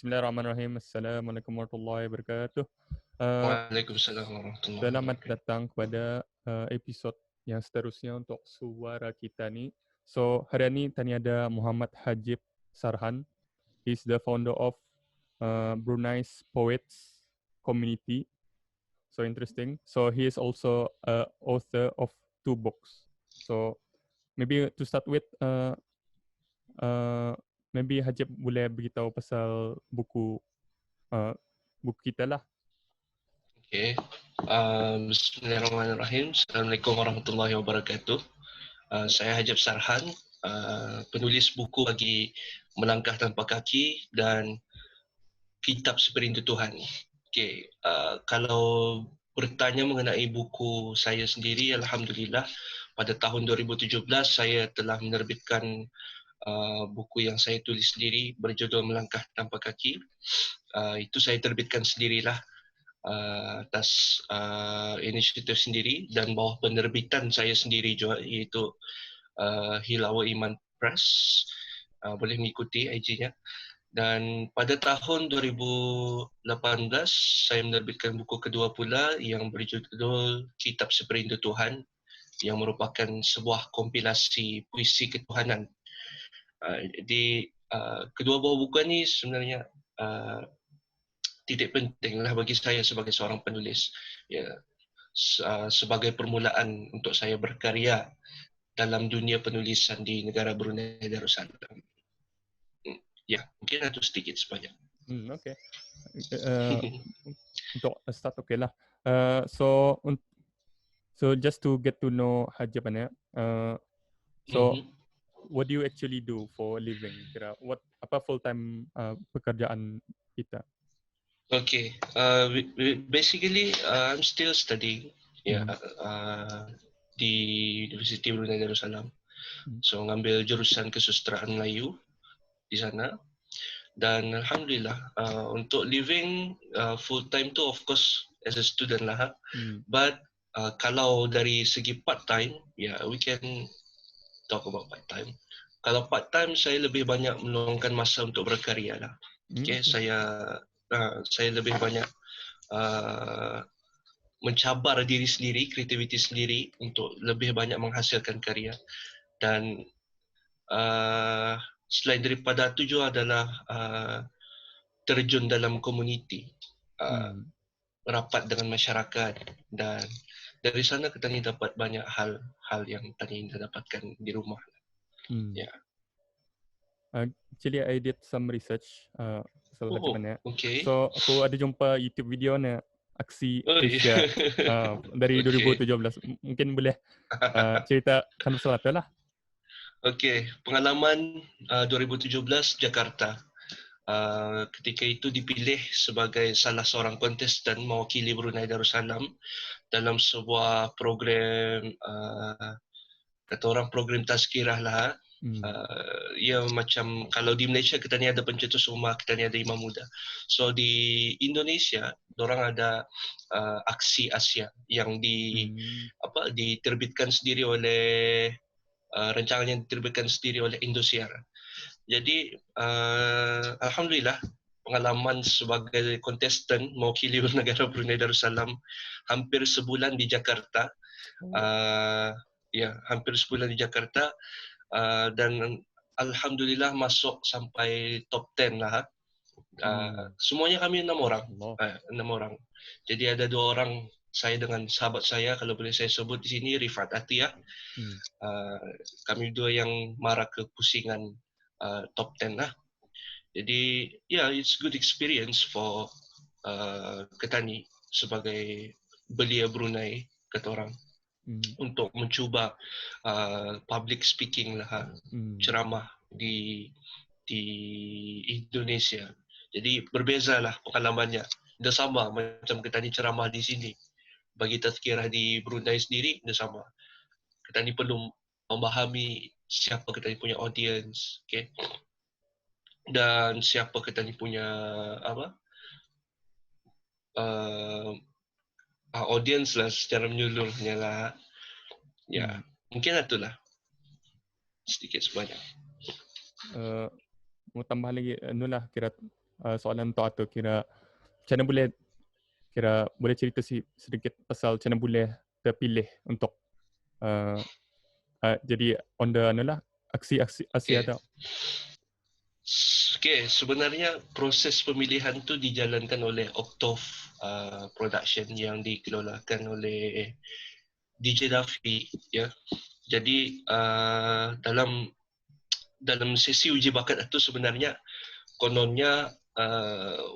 Bismillahirrahmanirrahim. Assalamualaikum warahmatullahi wabarakatuh. Uh, Waalaikumsalam warahmatullahi Selamat wabarakatuh. datang kepada episod yang seterusnya untuk suara kita nih. So, hari ini tadi ada Muhammad Hajib Sarhan. He's the founder of Brunei's Poets Community. So interesting. So he is also author of 2 books. So maybe to start with, maybe Hajib boleh beritahu pasal uh, buku kita lah. Okay. Bismillahirrahmanirrahim. Assalamualaikum warahmatullahi wabarakatuh. Saya Hajib Sarhan, penulis buku bagi Melangkah Tanpa Kaki dan Kitab Seperindu Tuhan. Okay. Kalau bertanya mengenai buku saya sendiri, alhamdulillah pada tahun 2017 saya telah menerbitkan buku yang saya tulis sendiri berjudul Melangkah Tanpa Kaki. Itu saya terbitkan sendirilah atas inisiatif sendiri dan bawah penerbitan saya sendiri juga, iaitu Hilawa Iman Press. Boleh mengikuti IG-nya. Dan pada tahun 2018 saya menerbitkan buku kedua pula yang berjudul Kitab Seperindu Tuhan, yang merupakan sebuah kompilasi puisi ketuhanan. Jadi kedua buah buku ini sebenarnya titik penting lah bagi saya sebagai seorang penulis, ya, sebagai permulaan untuk saya berkarya dalam dunia penulisan di negara Brunei Darussalam. Ya, mungkin itu sedikit sebanyak. Okay. Untuk start okay lah. So just to get to know Hajib ni, so what do you actually do for a living? Kira apa full time pekerjaan kita? Okay, basically I'm still studying, ya, di Universiti Brunei Darussalam. So ngambil jurusan kesusastraan Melayu di sana. Dan alhamdulillah untuk living full time tu of course as a student lah. But kalau dari segi part time, we can talk about part time. Kalau part time saya lebih banyak meluangkan masa untuk berkarya lah. Okay, saya lebih banyak mencabar diri sendiri, kreativiti sendiri untuk lebih banyak menghasilkan karya. Dan selain daripada itu juga adalah terjun dalam komuniti, rapat dengan masyarakat, dan dari sana kita ni dapat banyak hal yang tadi kita dapatkan di rumah. Yeah. Actually, I did some research Okay. So aku ada jumpa YouTube video ni Aksi Asia dari 2017. Mungkin boleh ceritakan pasal apa lah? Okay, pengalaman 2017 Jakarta. Ketika itu dipilih sebagai salah seorang kontestan mewakili Brunei Darussalam dalam sebuah program, kata orang program tazkirah lah. Ya, macam kalau di Malaysia kita ni ada pencetus rumah, kita ni ada imam muda. So di Indonesia dorang ada Aksi Asia yang diterbitkan sendiri oleh rancangan yang diterbitkan sendiri oleh Indosiar. Jadi alhamdulillah pengalaman sebagai kontestan mewakili negara Brunei Darussalam hampir sebulan di Jakarta. Hampir sebulan di Jakarta, dan alhamdulillah masuk sampai top 10 lah. Semuanya kami 6 orang. 6 orang. Jadi ada 2 orang, saya dengan sahabat saya, kalau boleh saya sebut di sini, Rifat Atiyah. Kami 2 yang marah ke pusingan top 10 lah. Jadi it's good experience for Ketani sebagai belia Brunei, kata orang, untuk mencuba public speaking lah, ceramah di Indonesia. Jadi berbezalah pengalamannya. Dah sama macam Ketani ceramah di sini. Bagi tazkirah di Brunei sendiri dah sama. Ketani perlu memahami siapa Ketani punya audience, okay? Dan siapa Ketani punya audience lah secara menyeluruhnya lah. Ya, mungkin itulah sedikit sebanyak. Mau tambah lagi, kira soalan untuk Ato, kira macam mana boleh cerita sedikit pasal macam mana boleh terpilih untuk jadi on the aksi Okay. ada. Okay, sebenarnya proses pemilihan tu dijalankan oleh Octov Production yang dikelolakan oleh DJ Dafi, ya. Jadi dalam sesi uji bakat itu sebenarnya kononnya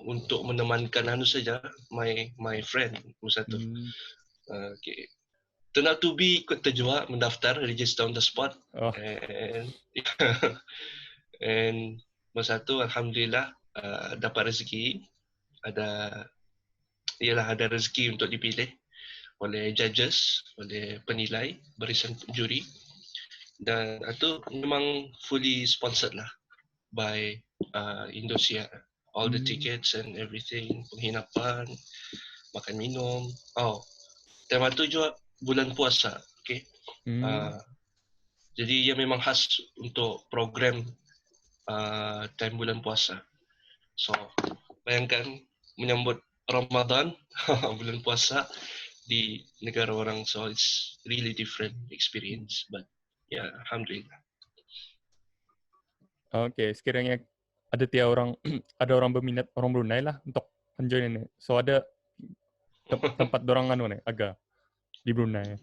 untuk menemankan saja my friend satu. Okay. Turn out to be ikut terjua mendaftar register on the spot. And masa tu alhamdulillah dapat rezeki, ada rezeki untuk dipilih oleh judges, oleh penilai, barisan juri, dan itu memang fully sponsored lah by Indosiar. All the tickets and everything, penginapan, makan minum. Tema tu juga bulan puasa, okay. Jadi ia memang khas untuk program time bulan puasa. So bayangkan menyambut Ramadan bulan puasa di negara orang, so it's really different experience, but yeah, alhamdulillah. Okay, sekiranya ada ada orang berminat orang Brunei lah untuk join ini. So ada tempat dorang nih agak di Brunei.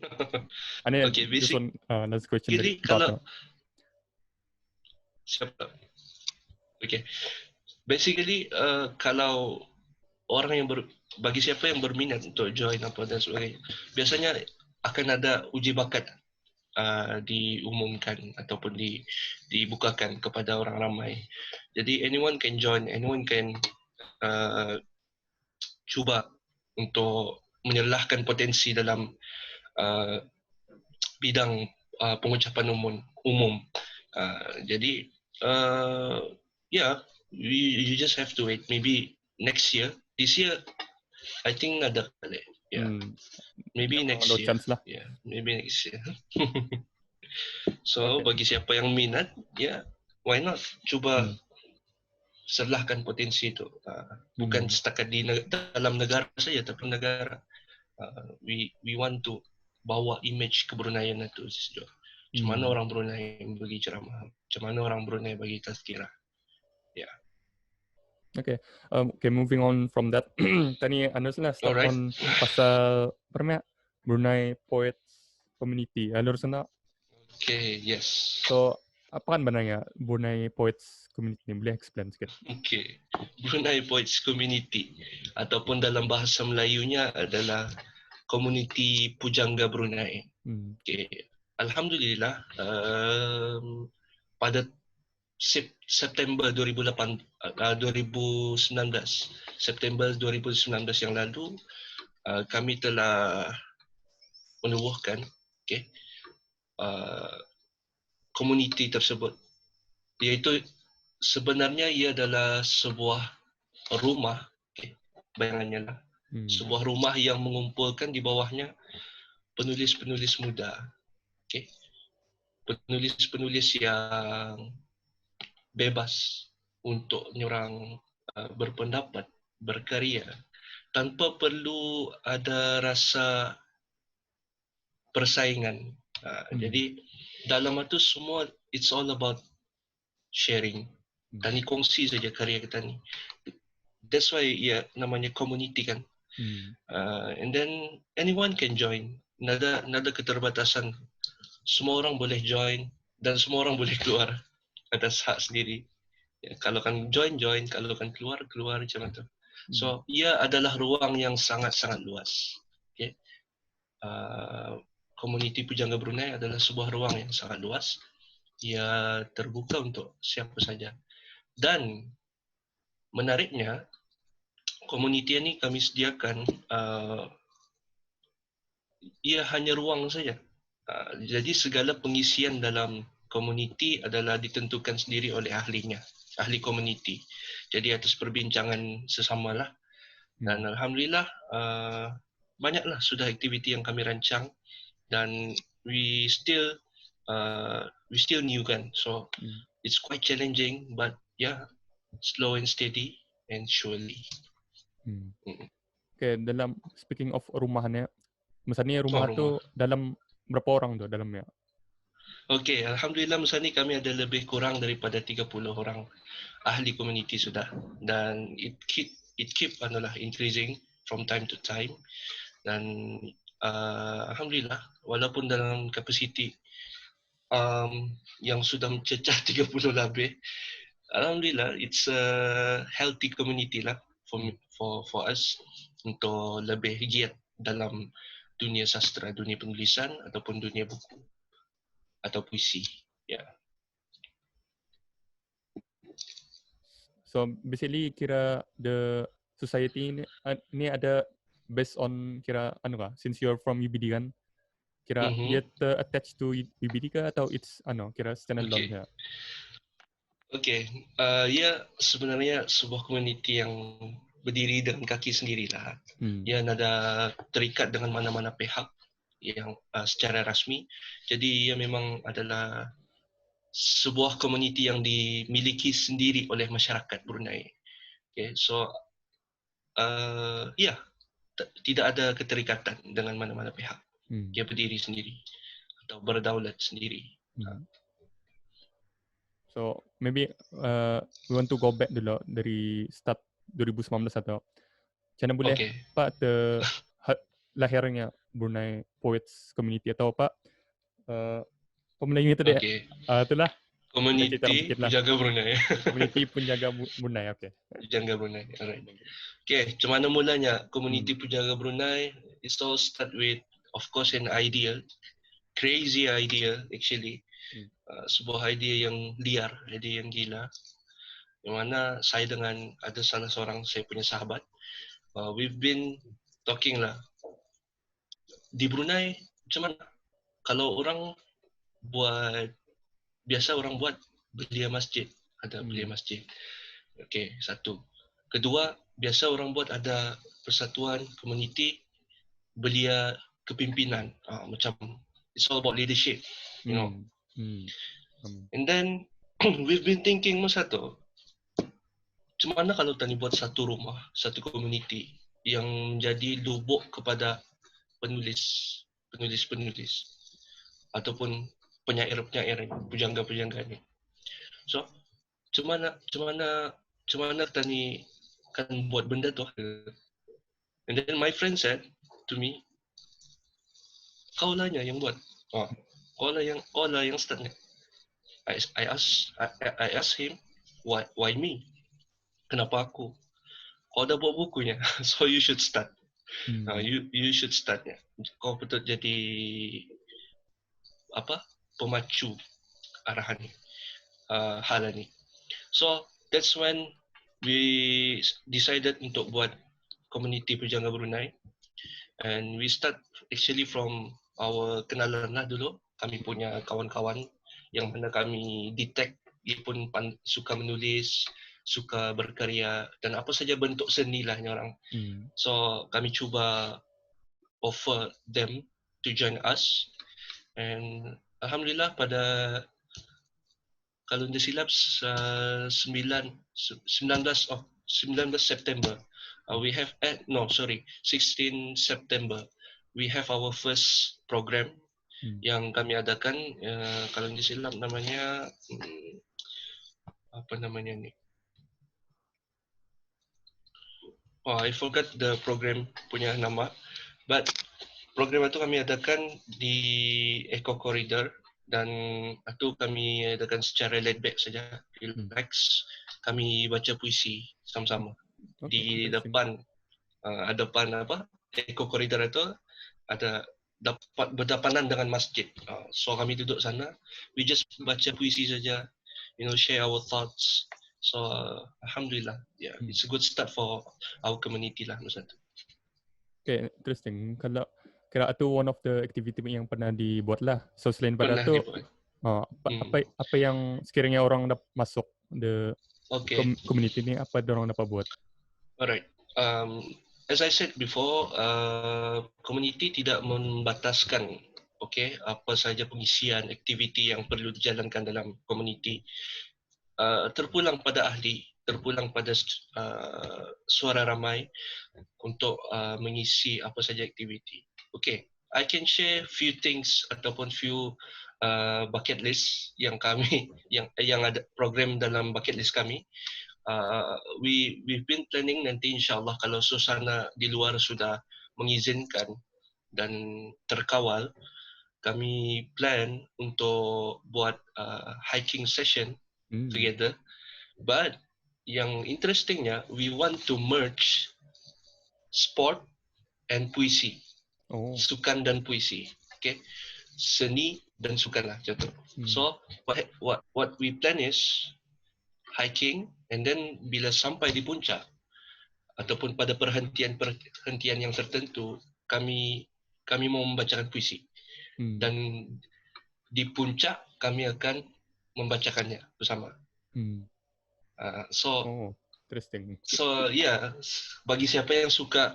Okay, last question jadi kalau siapa? Okay, basically kalau orang yang bagi siapa yang berminat untuk join apa dan sebagainya, biasanya akan ada uji bakat diumumkan ataupun dibukakan kepada orang ramai. Jadi anyone can join, anyone can cuba untuk menyelahkan potensi dalam bidang pengucapan umum. Jadi you just have to wait. Maybe next year, this year, I think ada kali. Maybe next year. Chance lah. Maybe next year. So bagi siapa yang minat, why not cuba selahkan potensi itu. Bukan setakat di dalam negara saja, tapi negara. We want to bawa image kebruneian itu. Macam mana orang Brunei bagi ceramah, macam mana orang Brunei bagi tazkirah. Okay, moving on from that. Tadi Anda start on pasal Brunei Poets Community. Anda sana. Okay, yes. So, apa kan benarnya Brunei Poets Community ni? Boleh explain sikit? Okay, Brunei Poets Community ataupun dalam bahasa Melayunya adalah komuniti pujangga Brunei. Okay, alhamdulillah pada September 2019 yang lalu kami telah menubuhkan komuniti tersebut, iaitu sebenarnya ia adalah sebuah rumah, bayangannya lah, sebuah rumah yang mengumpulkan di bawahnya penulis-penulis muda, penulis-penulis yang bebas untuk orang berpendapat, berkarya, tanpa perlu ada rasa persaingan. Jadi dalam itu semua, it's all about sharing. Tani kongsi saja karya kita ni. That's why namanya community kan. And then anyone can join. Nada keterbatasan. Semua orang boleh join dan semua orang boleh keluar atas hak sendiri. Kalau kan join, kalau kan keluar macam itu. So ia adalah ruang yang sangat-sangat luas. Komuniti Pujangga Brunei adalah sebuah ruang yang sangat luas. Ia terbuka untuk siapa saja. Dan menariknya, komuniti ini kami sediakan ia hanya ruang saja. Jadi segala pengisian dalam komuniti adalah ditentukan sendiri oleh ahlinya, ahli komuniti. Jadi atas perbincangan sesamalah. Dan alhamdulillah banyaklah sudah aktiviti yang kami rancang, dan we still new kan. So it's quite challenging, but slow and steady. and surely. Hmm. Mm. Okay, dalam speaking of rumahnya, misalnya Oh, rumah rumah. tu dalam berapa orang tu dalamnya? Okey, alhamdulillah masa ni kami ada lebih kurang daripada 30 orang ahli komuniti sudah, dan it keep increasing from time to time, dan alhamdulillah walaupun dalam kapasiti yang sudah mencecah 30 lebih, alhamdulillah it's a healthy community lah for us untuk lebih giat dalam dunia sastra, dunia penulisan ataupun dunia buku atau puisi. Ya. So basically kira the society ni ada based on kira since you're from UBD kan, kira dia attached to UBD ke atau it's kira standalone Okey. ya? Okey, ia sebenarnya sebuah komuniti yang berdiri dengan kaki sendirilah. Ia ada terikat dengan mana-mana pihak yang secara rasmi. Jadi ia memang adalah sebuah komuniti yang dimiliki sendiri oleh masyarakat Brunei. Okay, so tidak ada keterikatan dengan mana-mana pihak. Dia berdiri sendiri atau berdaulat sendiri. So maybe we want to go back dulu dari start 2019 atau macam mana boleh Pak lahirnya Brunei Poets Community atau Pak Melayu itu deh. Itulah Komuniti Penjaga Brunei. Komuniti Penjaga Brunei, okay. Penjaga Brunei, alright. Okay, macam mana mulanya komuniti Penjaga Brunei? It all start with, of course, an idea, crazy idea actually. Sebuah idea yang liar, idea yang gila. Yang mana saya dengan ada salah seorang saya punya sahabat, we've been talking lah. Di Brunei, macam mana? Kalau orang biasa orang buat belia masjid, ada belia masjid. Okay, satu. Kedua, biasa orang buat ada persatuan komuniti belia kepimpinan. Macam it's all about leadership, you know. And then we've been thinking masa tu, macam mana kalau tani buat satu rumah, satu komuniti yang menjadi lubuk kepada penulis ataupun penyair-penyair, pujangga-pujangga ni. So, macam mana tani kan buat benda tu? And then my friend said to me, kau lah yang buat. Kau lah yang start ni. I asked him, why me? Kenapa aku? Kau dah buat bukunya, so you should start. You should start. Kau betul jadi pemacu arahan ni, hal ni. So that's when we decided untuk buat komuniti Pujangga Brunei, and we start actually from our kenalan lah dulu. Kami punya kawan-kawan yang mana kami detect dia pun suka menulis, suka berkarya dan apa saja bentuk seni lah ni orang. So kami cuba offer them to join us, and alhamdulillah pada kalau tidak silap 19 September we have 16 September we have our first program yang kami adakan, kalau tidak silap namanya apa namanya ni? I forgot the program punya nama, but program itu kami adakan di Eco Corridor, dan itu kami adakan secara laid back saja, relax. Kami baca puisi sama-sama di depan Eco Corridor itu ada dapat berdepanan dengan masjid. So kami duduk sana, we just baca puisi saja, share our thoughts. So alhamdulillah, it's a good start for our community lah masa tu. Okay, interesting. Kalau kira itu one of the activity yang pernah dibuat lah. So selain pada itu, apa yang sekiranya orang dapat masuk the community ni, apa orang dapat buat? Alright. As I said before, community tidak membataskan apa saja pengisian aktiviti yang perlu dijalankan dalam community. Terpulang pada ahli. terpulang pada suara ramai untuk mengisi apa saja aktiviti. Okay, I can share few things ataupun few bucket list yang kami yang ada program dalam bucket list kami. We've been planning nanti insyaallah kalau suasana di luar sudah mengizinkan dan terkawal, kami plan untuk buat hiking session together. But yang interestingnya, we want to merge sport and puisi. Sukan dan puisi. Okay, seni dan sukan lah contoh. So what we plan is hiking, and then bila sampai di puncak ataupun pada perhentian yang tertentu, kami mau membacakan puisi. Dan di puncak kami akan membacakannya bersama. Interesting. So yeah, bagi siapa yang suka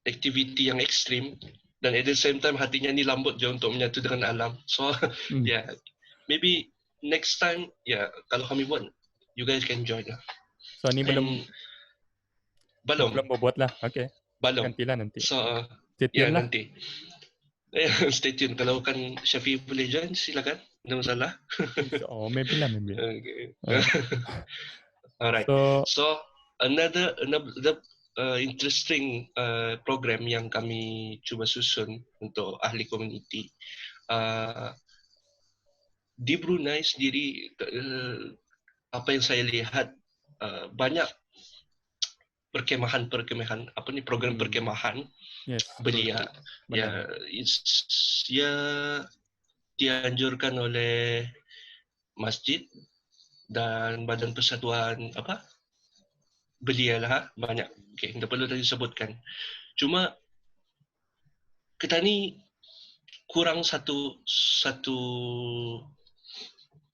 aktiviti yang ekstrim dan at the same time hatinya ni lembut je untuk menyatu dengan alam. So yeah, maybe next time kalau kami buat, you guys can join lah. So ni belum buat lah. Okay. Belum. Nantilah nanti. So stay tune lah. Nanti. Stay tune. Kalau kan Syafi boleh join, silakan. Tidak masalah. Maybe lah. Okay. Alright. So another interesting program yang kami cuba susun untuk ahli komuniti. Di Brunei sendiri, apa yang saya lihat, banyak perkemahan, program perkemahan belia. Dianjurkan oleh masjid dan Badan Persatuan belia lah, banyak. Okay, tidak perlu tadi sebutkan. Cuma kita ni kurang satu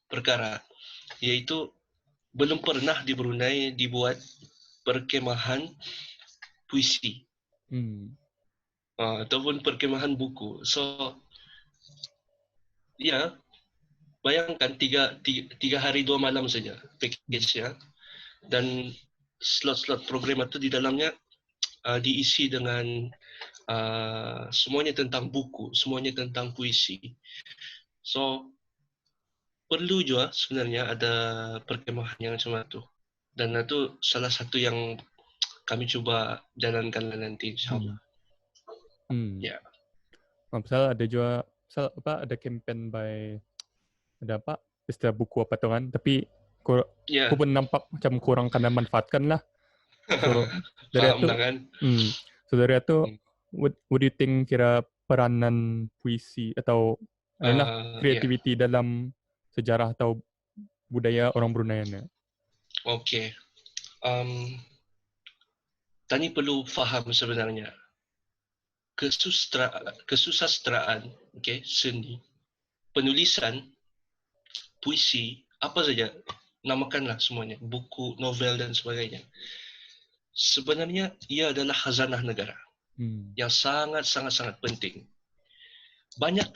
perkara, iaitu belum pernah di Brunei dibuat perkemahan puisi ataupun perkemahan buku. So bayangkan 3 hari 2 malam saja package-nya, dan slot-slot program itu di dalamnya diisi dengan semuanya tentang buku, semuanya tentang puisi. So perlu juga sebenarnya ada perkemahan yang macam itu, dan itu salah satu yang kami cuba jalankan nanti insyaallah. Misal ada juga ada campaign istilah buku apa tu kan, tapi aku pun nampak macam kurang kena manfaatkan lah. So dari itu dari itu what do you think kira peranan puisi atau creativity dalam sejarah atau budaya orang Brunei ni? Okay. Tani perlu faham sebenarnya kesusastraan, seni, penulisan, puisi, apa saja, namakanlah semuanya, buku, novel dan sebagainya. Sebenarnya ia adalah khazanah negara yang sangat penting. Banyak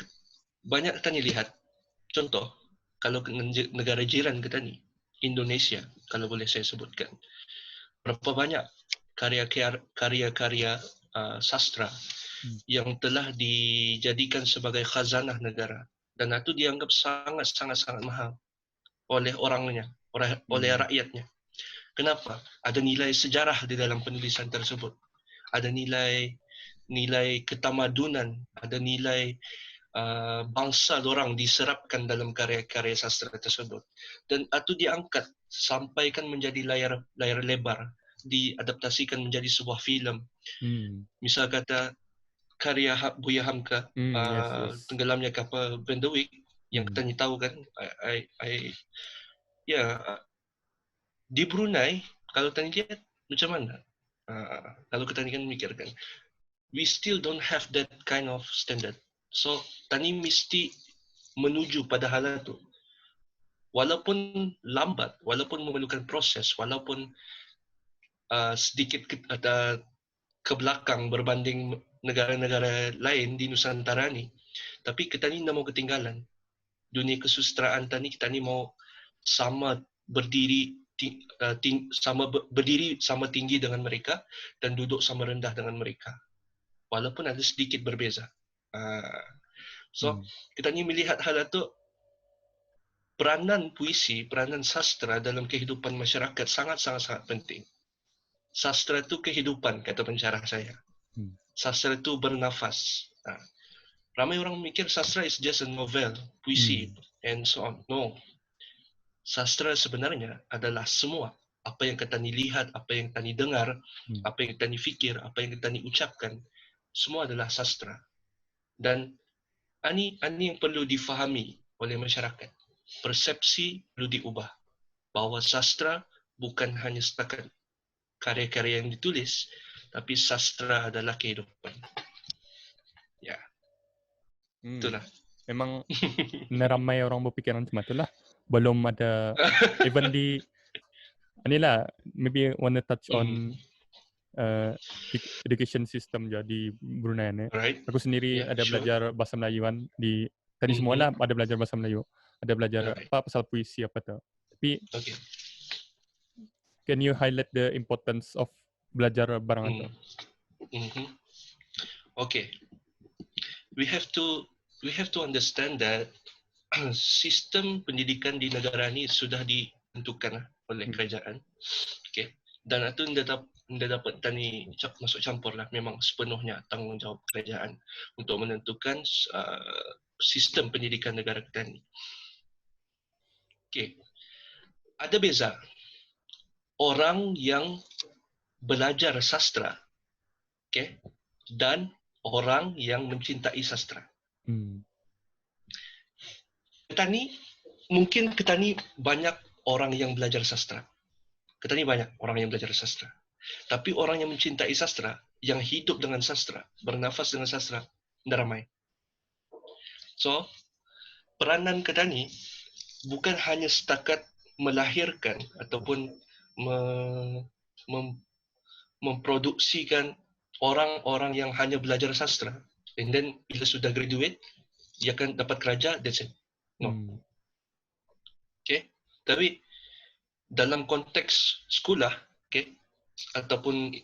Tani lihat, contoh, kalau negara jiran kita ni, Indonesia, kalau boleh saya sebutkan, berapa banyak karya-karya sastra yang telah dijadikan sebagai khazanah negara, dan itu dianggap sangat mahal oleh orangnya, oleh rakyatnya. Kenapa? Ada nilai sejarah di dalam penulisan tersebut, ada nilai ketamadunan, ada nilai bangsa orang diserapkan dalam karya-karya sastra tersebut, dan itu diangkat sampaikan menjadi layar lebar, diadaptasikan menjadi sebuah filem. Misal kata karya Buya Hamka, tenggelamnya kapal Bendewick, yang kita tahu kan. Di Brunei, kalau tanya lihat macam mana, kalau kita kan mikirkan, we still don't have that kind of standard. So tani mesti menuju pada hal itu, walaupun lambat, walaupun memerlukan proses, walaupun sedikit ada ke belakang berbanding negara-negara lain di Nusantara ni, tapi kita ni tak mau ketinggalan. Dunia kesusastraan tani kita ni mau sama berdiri sama tinggi dengan mereka dan duduk sama rendah dengan mereka, walaupun ada sedikit berbeza. So kita ni melihat hal itu, peranan puisi, peranan sastra dalam kehidupan masyarakat sangat penting. Sastra itu kehidupan, kata pensyarah saya. Sastra itu bernafas. Ramai orang mikir sastra is just a novel, puisi, and so on. No. Sastra sebenarnya adalah semua. Apa yang kita ni lihat, apa yang kita ni dengar, apa yang kita ni fikir, apa yang kita ni ucapkan, semua adalah sastra. Dan ini yang perlu difahami oleh masyarakat. Persepsi perlu diubah. Bahawa sastra bukan hanya setakat karya-karya yang ditulis, tapi sastra adalah kehidupan. Ya. Itulah. Memang ramai orang berpikiran macam itulah. Belum ada even di inilah, maybe wanna touch on education system je di Brunei ni. Right. Aku sendiri ada belajar bahasa Melayuan di tadi semualah ada belajar bahasa Melayu. Ada belajar pasal puisi apa tu. Tapi can you highlight the importance of belajar barang itu? Okay. We have to understand that sistem pendidikan di negara ni sudah ditentukan oleh kerajaan. Okay. Dan itu tidak dapat tani masuk campur lah. Memang sepenuhnya tanggungjawab kerajaan untuk menentukan sistem pendidikan negara kita ni. Okay. Ada beza orang yang belajar sastra, okay, dan orang yang mencintai sastra. Kita ni banyak orang yang belajar sastra. Kita ni banyak orang yang belajar sastra. Tapi orang yang mencintai sastra, yang hidup dengan sastra, bernafas dengan sastra, tidak ramai. So, peranan kita ni bukan hanya setakat melahirkan ataupun memproduksikan orang-orang yang hanya belajar sastra. And then, bila sudah graduate, dia akan dapat kerja, that's it. No. Okay. Tapi dalam konteks sekolah, okay, ataupun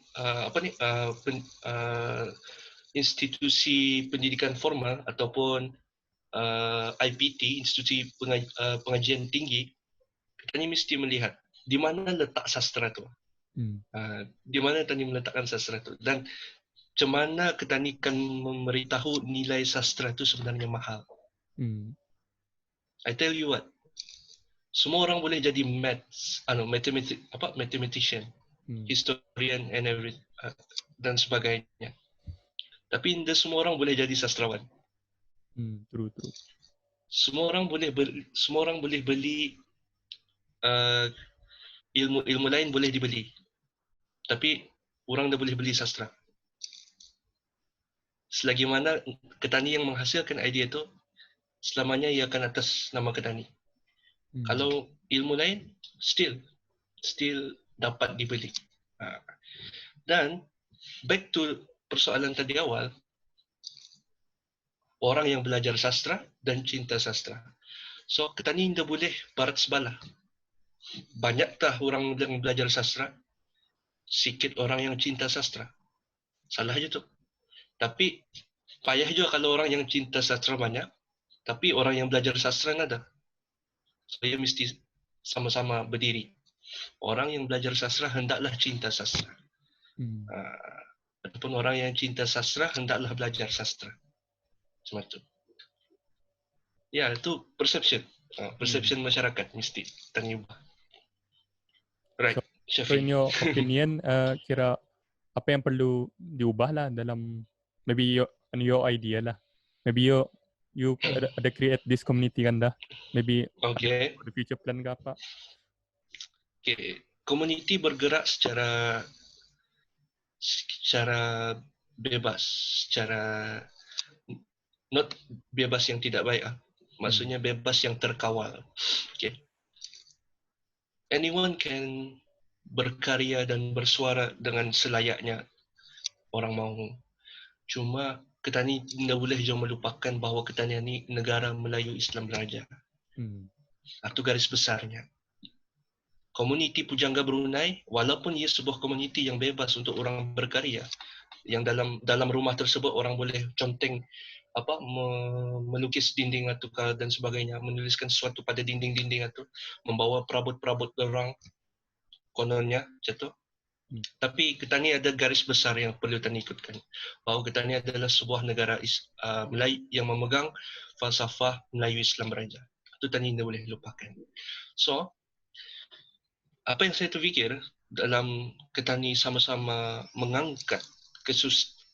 institusi pendidikan formal ataupun IPT, institusi pengajian tinggi, kita ni mesti melihat di mana letak sastra tu. Di mana kita ni meletakkan sastra tu, dan macam mana kita ni akan memberitahu nilai sastra tu sebenarnya mahal. I tell you what, semua orang boleh jadi mathematician, historian and dan sebagainya. Tapi tidak semua orang boleh jadi sastrawan. True. Semua orang boleh beli ilmu lain boleh dibeli. Tapi orang tidak boleh beli sastra. Selagi mana ketani yang menghasilkan idea itu, selamanya ia akan atas nama ketani. Kalau ilmu lain, still dapat dibeli. Dan back to persoalan tadi awal, orang yang belajar sastra dan cinta sastra. So, kita ni tidak boleh barat sebelah. Banyakkah orang yang belajar sastra? Sikit orang yang cinta sastra. Salah je tu. Tapi, payah juga kalau orang yang cinta sastra banyak, tapi orang yang belajar sastra ada. Saya mesti sama-sama berdiri. Orang yang belajar sastra hendaklah cinta sastra. Ataupun orang yang cinta sastra hendaklah belajar sastra. Macam tu. Ya, itu perception. Perception masyarakat mesti terubah. Right. So in your opinion, kira apa yang perlu diubah lah dalam maybe your idea lah. Maybe you ada create this community kan dah. Maybe the future plan ke apa? Okay. Community bergerak secara bebas, secara not bebas yang tidak baik. Maksudnya bebas yang terkawal. Okay. Anyone can berkarya dan bersuara dengan selayaknya orang mahu. Cuma kita ni tidak boleh juga melupakan bahawa kita ni negara Melayu Islam Raja. Itu garis besarnya. komuniti pujangga Brunei, walaupun ia sebuah komuniti yang bebas untuk orang berkarya, yang dalam rumah tersebut orang boleh conteng melukis dinding atau dan sebagainya, menuliskan sesuatu pada dinding-dinding atau membawa perabot-perabot orang kononnya macam tu. Tapi kita ni ada garis besar yang perlu kita ikutkan, bahawa kita ni adalah sebuah negara Melayu yang memegang falsafah Melayu Islam Beraja. Itu tadi tidak boleh lupakan. So, apa yang saya terfikir dalam kita ni sama-sama mengangkat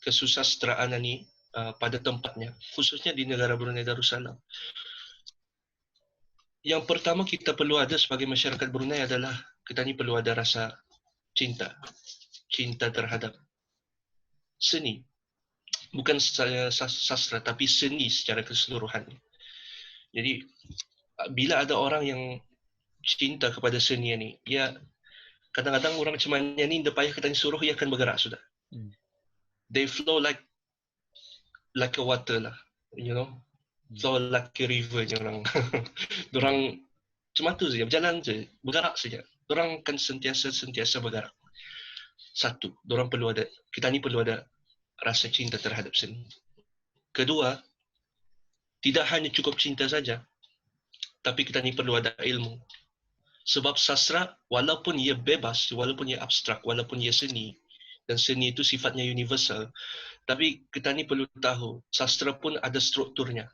kesusasteraan ini pada tempatnya, khususnya di negara Brunei Darussalam. Yang pertama kita perlu ada sebagai masyarakat Brunei adalah kita ni perlu ada rasa cinta terhadap seni. Bukan sastra, tapi seni secara keseluruhan. Jadi, bila ada orang yang cinta kepada seni ni, ya kadang-kadang orang macam mana ni, dia payah kita suruh, ia akan bergerak sudah. They flow like a water lah, you know, flow like a river je orang. Dorang cuma tu saja, berjalan saja, bergerak saja. Dorang akan sentiasa bergerak. Satu, kita ni perlu ada rasa cinta terhadap seni. Kedua, tidak hanya cukup cinta saja, tapi kita ni perlu ada ilmu. Sebab sastra, walaupun ia bebas, walaupun ia abstrak, walaupun ia seni, dan seni itu sifatnya universal, tapi kita ni perlu tahu, sastra pun ada strukturnya.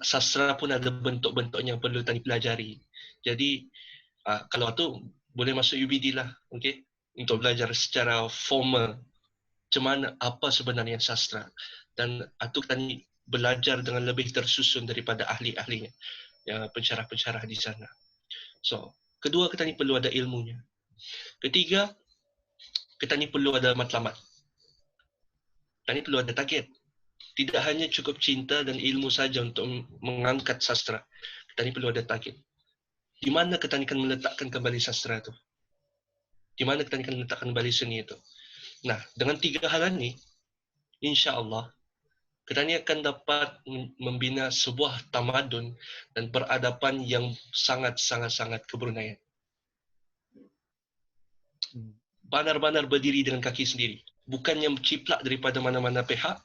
Sastra pun ada bentuk-bentuknya yang perlu kita pelajari. Jadi, kalau tu boleh masuk UBD lah, okay? Untuk belajar secara formal macam mana, apa sebenarnya sastra. Dan itu kita ni belajar dengan lebih tersusun daripada ahli-ahlinya, ya, pensyarah-pensyarah di sana. So, kedua, kita ni perlu ada ilmunya. Ketiga, kita ni perlu ada matlamat. Kita ni perlu ada target. Tidak hanya cukup cinta dan ilmu saja untuk mengangkat sastra. Kita ni perlu ada target. Di mana kita ni akan meletakkan kembali sastra itu? Di mana kita ni akan meletakkan kembali seni itu? Nah, dengan tiga hal ini, insya-Allah kita ni akan dapat membina sebuah tamadun dan peradaban yang sangat-sangat kebruneian. Benar-benar berdiri dengan kaki sendiri. Bukannya ciplak daripada mana-mana pihak,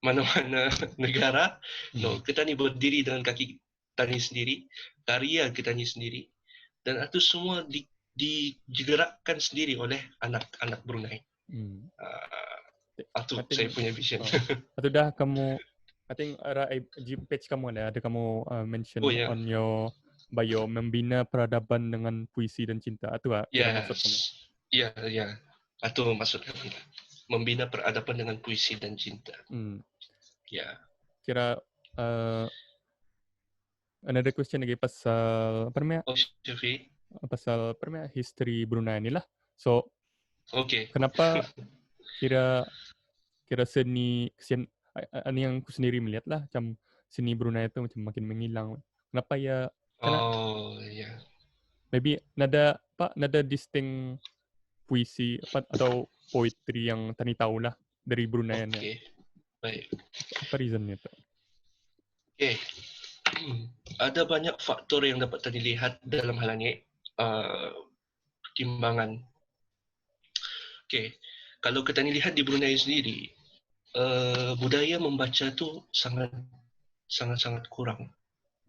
mana-mana negara. No, kita ni berdiri dengan kaki kita ni sendiri, karya kita ni sendiri. Dan itu semua digerakkan sendiri oleh anak-anak Brunei. Itu saya punya vision. Itu dah kamu, I think page kamu ada kamu mention on your bio, membina peradaban dengan puisi dan cinta. Itu kira maksud kamu? Ya. Itu maksud kami. Membina peradaban dengan puisi dan cinta. Ya. Kira another question lagi pasal apa namanya? Pasal apa namanya? History Brunei ni lah. So, kenapa kira seni ini yang aku sendiri melihat lah, macam seni Brunei itu macam makin menghilang. Kenapa ya? Maybe nada distinct puisi atau poetry yang tani tahu lah dari Brunei ni. Baik. Apa reasonnya tu? Ada banyak faktor yang dapat dilihat dalam hal ini. Pertimbangan. Kalau kita lihat di Brunei sendiri, budaya membaca tu sangat kurang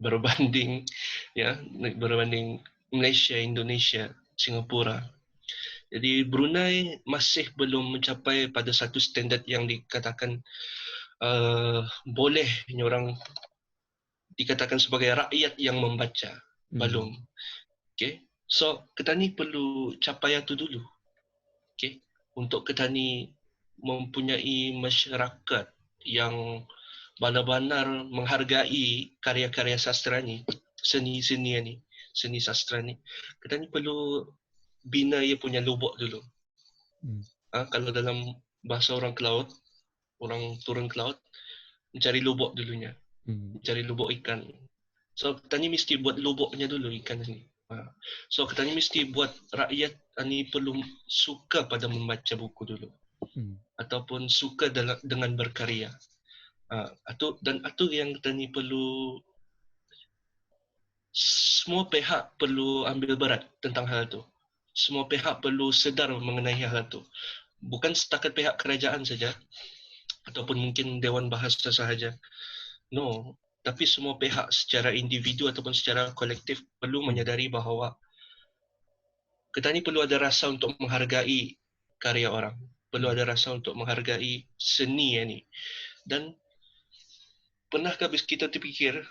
berbanding Malaysia, Indonesia, Singapura. Jadi Brunei masih belum mencapai pada satu standard yang dikatakan boleh orang dikatakan sebagai rakyat yang membaca. Belum. So kita ni perlu capai itu dulu. Untuk kita ni mempunyai masyarakat yang benar-benar menghargai karya-karya sastra ni, seni sastra ni. Kita ni perlu bina ia punya lubuk dulu. Kalau dalam bahasa orang ke laut, orang turun ke laut, mencari lubuk dulunya. Mencari lubuk ikan. So kita ni mesti buat lubuknya dulu ikan ni. So kita ni mesti buat rakyat ni perlu suka pada membaca buku dulu. Ataupun suka dengan berkarya. Dan itu yang kita ni perlu semua pihak perlu ambil berat tentang hal itu. Semua pihak perlu sedar mengenai hal itu. Bukan setakat pihak kerajaan saja ataupun mungkin Dewan Bahasa sahaja. No, tapi semua pihak secara individu ataupun secara kolektif perlu menyadari bahawa kita ni perlu ada rasa untuk menghargai karya orang. Perlu ada rasa untuk menghargai seni ni. Dan pernahkah kita terfikir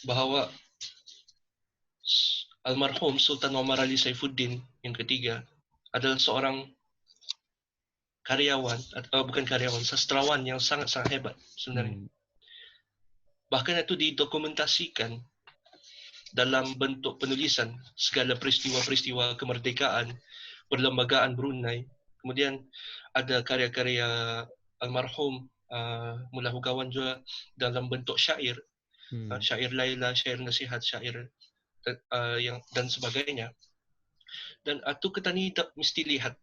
bahawa almarhum Sultan Omar Ali Saifuddin yang ketiga adalah seorang karyawan, atau bukan karyawan, sastrawan yang sangat-sangat hebat sebenarnya. Bahkan itu didokumentasikan dalam bentuk penulisan segala peristiwa-peristiwa kemerdekaan, perlembagaan Brunei. Kemudian ada karya-karya almarhum Mullah Hugawan juga dalam bentuk syair, syair Laila, syair nasihat, syair yang dan sebagainya. Dan itu kita ni mesti lihat,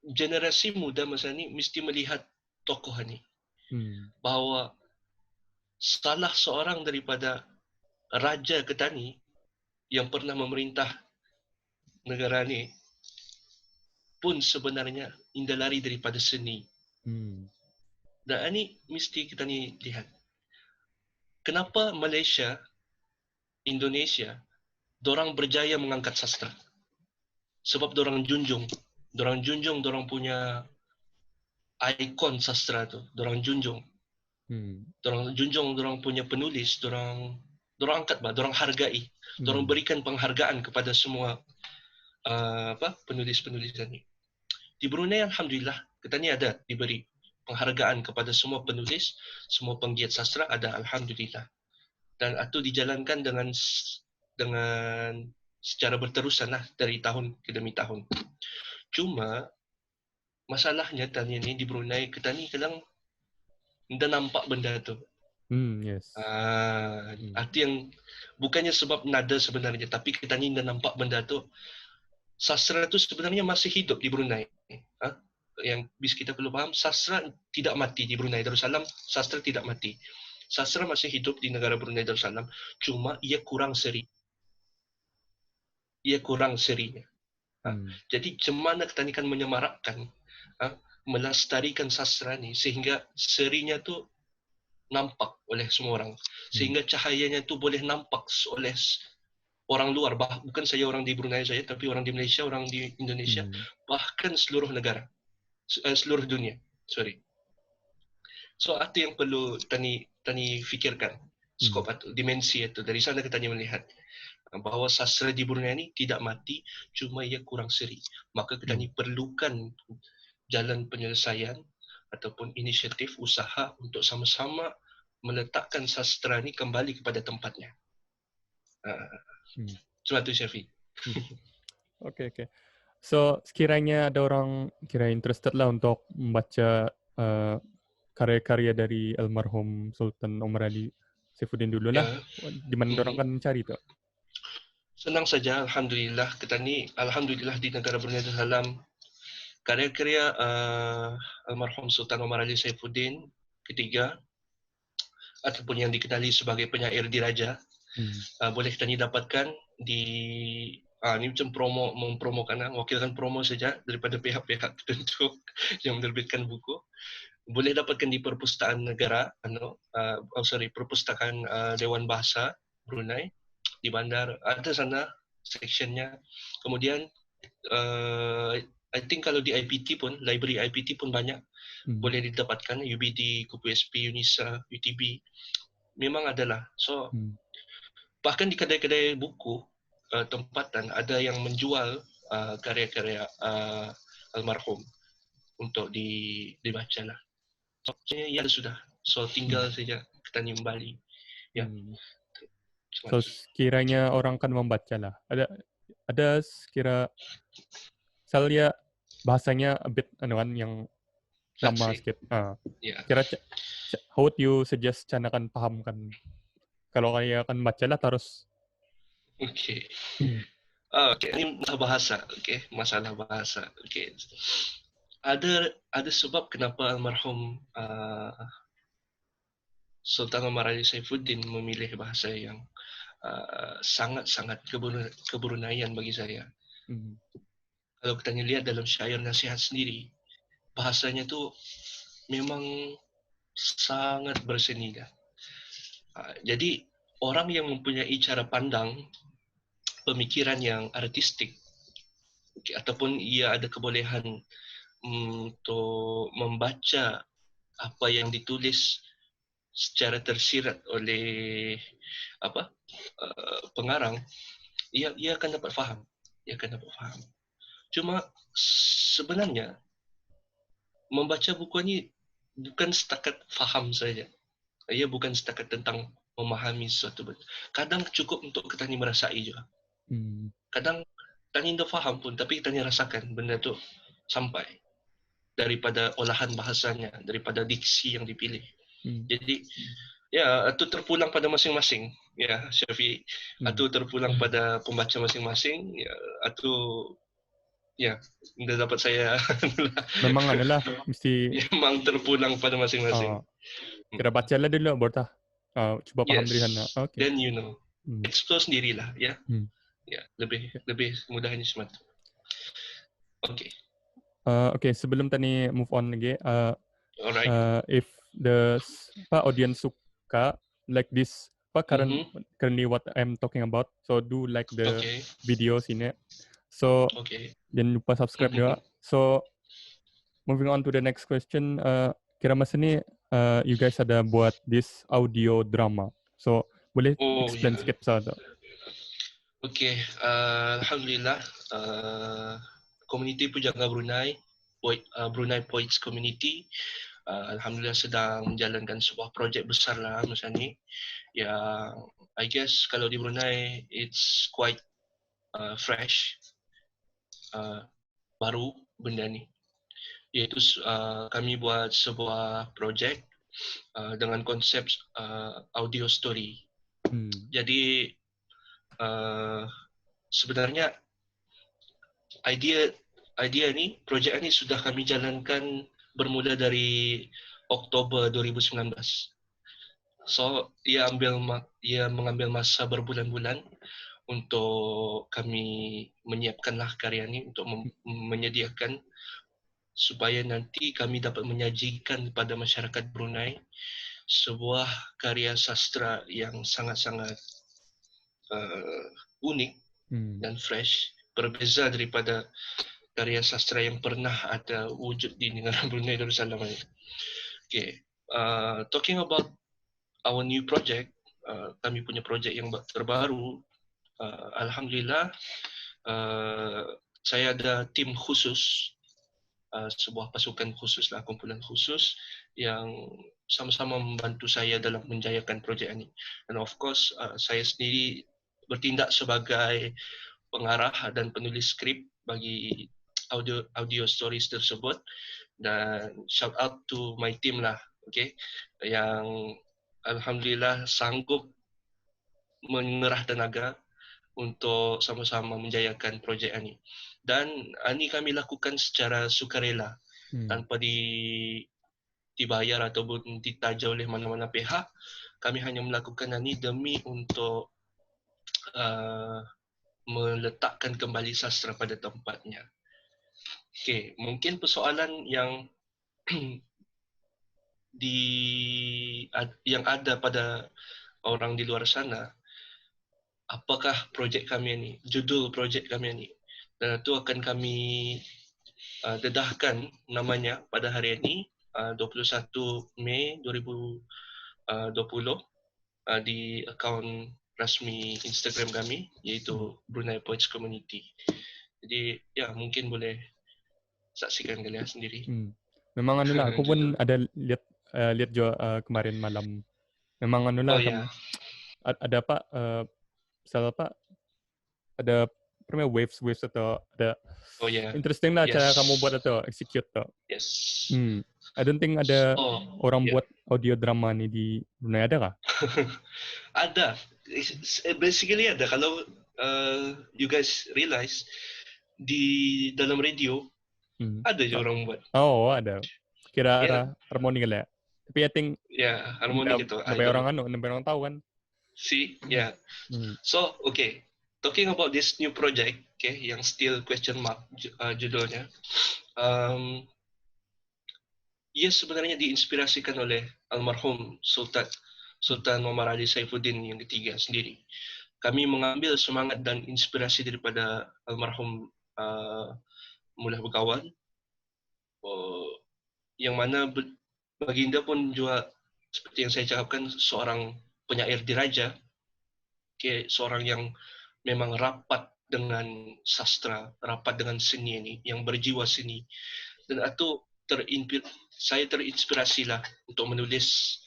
generasi muda masa ni mesti melihat tokoh ni, bahawa salah seorang daripada raja Ketani yang pernah memerintah negara ni pun sebenarnya indalari daripada seni. Dan ini mesti kita ni lihat. Kenapa Malaysia, Indonesia, dorang berjaya mengangkat sastra? Sebab dorang junjung dorang punya ikon sastra tu, dorang junjung. Dorang punya penulis, dorang angkat, dorang hargai, dorang berikan penghargaan kepada semua penulis-penulis ni. Di Brunei alhamdulillah kita ni ada diberi penghargaan kepada semua penulis, semua penggiat sastra ada, alhamdulillah. Dan itu dijalankan dengan secara berterusan lah dari tahun ke demi tahun. Cuma masalahnya tanya ni di Brunei kita ni kadang tidak nampak benda tu. Yes. Itu yang bukannya sebab nada sebenarnya, tapi kita ni tidak nampak benda tu. Sastra tu sebenarnya masih hidup di Brunei. Yang bis kita perlu faham, sastra tidak mati di Brunei Darussalam, sastra tidak mati. Sastra masih hidup di negara Brunei Darussalam, cuma ia kurang seri. Jadi macam mana kita ni kan menyemarakkan, melestarikan sastra ni sehingga serinya tu nampak oleh semua orang, sehingga cahayanya tu boleh nampak oleh orang luar, bukan saja orang di Brunei saja, tapi orang di Malaysia, orang di Indonesia, bahkan seluruh negara, seluruh dunia. So itu yang perlu tani fikirkan, skop itu, dimensi itu. Dari sana kita melihat bahawa sastra di Brunei ini tidak mati, cuma ia kurang seri. Maka kita perlukan jalan penyelesaian ataupun inisiatif usaha untuk sama-sama meletakkan sastra ini kembali kepada tempatnya. Cuma itu Syafiq. Okay. So sekiranya ada orang kira interested lah untuk membaca karya-karya dari almarhum Sultan Omar Ali Saifuddin dulu lah, di mana orang kan mencari tu? Senang saja, alhamdulillah. Kita ni alhamdulillah di negara Brunei Darussalam, karya-karya almarhum Sultan Omar Ali Saifuddin ketiga ataupun yang dikenali sebagai penyair diraja, boleh kita ni dapatkan di ni macam mempromokan, wakilkan promo saja daripada pihak-pihak tertentu yang menerbitkan buku. Boleh dapatkan di Perpustakaan Negara, Perpustakaan Dewan Bahasa Brunei di bandar, ada sana sectionnya. Kemudian I think kalau di IPT pun, library IPT pun banyak boleh didapatkan, UBD, Kupu SP, Unisa, UTB, memang adalah. So bahkan di kedai-kedai buku tempatan ada yang menjual karya-karya almarhum untuk dibaca lah. So, ya sudah. So tinggal saja kita ni kembali. Ya. So sekiranya orang kan membaca lah. Ada sekira saya bahasanya a bit yang lama sikit. Kira how would you suggest cara kan pahamkan? Kalau kaya akan baca lah terus. Okay. Ini masalah bahasa. Okay. Ada sebab kenapa almarhum Sultan Omar Ali Saifuddin memilih bahasa yang sangat-sangat kebrunaian bagi saya. Hmm. Kalau kita lihat dalam syair nasihat sendiri, bahasanya tu memang sangat berseni dah. Jadi orang yang mempunyai cara pandang, pemikiran yang artistik, ataupun ia ada kebolehan untuk membaca apa yang ditulis secara tersirat oleh pengarang, ia akan dapat faham. Cuma sebenarnya membaca buku ini bukan setakat faham saja. Ia bukan setakat tentang memahami sesuatu. Kadang cukup untuk kita ni merasai juga. Kadang kita ni dah faham pun, tapi kita ni rasakan benda tu sampai daripada olahan bahasanya, daripada diksi yang dipilih. Jadi ya, itu terpulang pada masing-masing. Ya, Syafiq, itu terpulang pada pembaca masing-masing. Ya, itu ya, dah dapat saya. Memang adalah mesti memang terpulang pada masing-masing. Kira baca lah dulu baru cuba faham dari sana. Okay. Then you know. Explore sendirilah, ya. Ya, lebih mudahnya semata. Okay. Okay, sebelum tadi move on lagi, Alright. If the audience suka like this, currently what I'm talking about, so do like the videos ini. So jangan lupa subscribe juga. So moving on to the next question, kira masa ni you guys ada buat this audio drama. So boleh explain sikit pasal tu? Okay, alhamdulillah, community Pujangga Brunei, Brunei Poets Community, alhamdulillah sedang menjalankan sebuah projek besar lah masa ni. Yang I guess kalau di Brunei it's quite fresh, baru benda ni. Iaitu kami buat sebuah projek dengan konsep audio story. Jadi sebenarnya idea ni, projek ni sudah kami jalankan bermula dari Oktober 2019. So ia mengambil masa berbulan-bulan untuk kami menyiapkanlah karya ni, untuk menyediakan supaya nanti kami dapat menyajikan kepada masyarakat Brunei sebuah karya sastra yang sangat-sangat unik dan fresh, berbeza daripada karya sastra yang pernah ada wujud di negara Brunei Darussalam ini. Okay, talking about our new project, kami punya projek yang terbaru, alhamdulillah, saya ada tim khusus, sebuah pasukan khusus lah, kumpulan khusus yang sama-sama membantu saya dalam menjayakan projek ini. And of course, saya sendiri bertindak sebagai pengarah dan penulis skrip bagi audio stories tersebut, dan shout out to my team lah, okay, yang alhamdulillah sanggup mengerah tenaga untuk sama-sama menjayakan projek ini. Dan ini kami lakukan secara sukarela, tanpa dibayar ataupun ditaja oleh mana-mana pihak. Kami hanya melakukan ini demi untuk meletakkan kembali sastra pada tempatnya. Okay, mungkin persoalan yang yang ada pada orang di luar sana, apakah projek kami ini, judul projek kami ini, dan itu akan kami dedahkan namanya pada hari ini, 21 Mei 2020, di akaun rasmi Instagram kami, iaitu Brunei Poets Community. Jadi ya, mungkin boleh saksikan kalian sendiri. Memang anulah, aku pun ada lihat juga kemarin malam. Memang anulah, ada apa, misal apa, ada waves atau ada interesting lah cara kamu buat atau execute tu. Yes. I don't think ada orang buat audio drama ni di Brunei, ada kah? Ada. Basically ada. Kalau you guys realize, di dalam radio ada je orang buat. Oh, ada. Kira harmoni kali ya. Tapi I think harmoni gitu. Nampak orang tahu kan. See, yeah. Hmm. So, okay. Talking about this new project, okay, yang still question mark judulnya. Ia sebenarnya diinspirasikan oleh almarhum Sultan Muhammad Ali Saifuddin yang ketiga sendiri. Kami mengambil semangat dan inspirasi daripada almarhum Mullah Begawan, yang mana baginda pun juga seperti yang saya cakapkan seorang penyair diraja, okay, seorang yang memang rapat dengan sastra, rapat dengan seni ini, yang berjiwa seni. Dan itu saya terinspirasilah untuk menulis,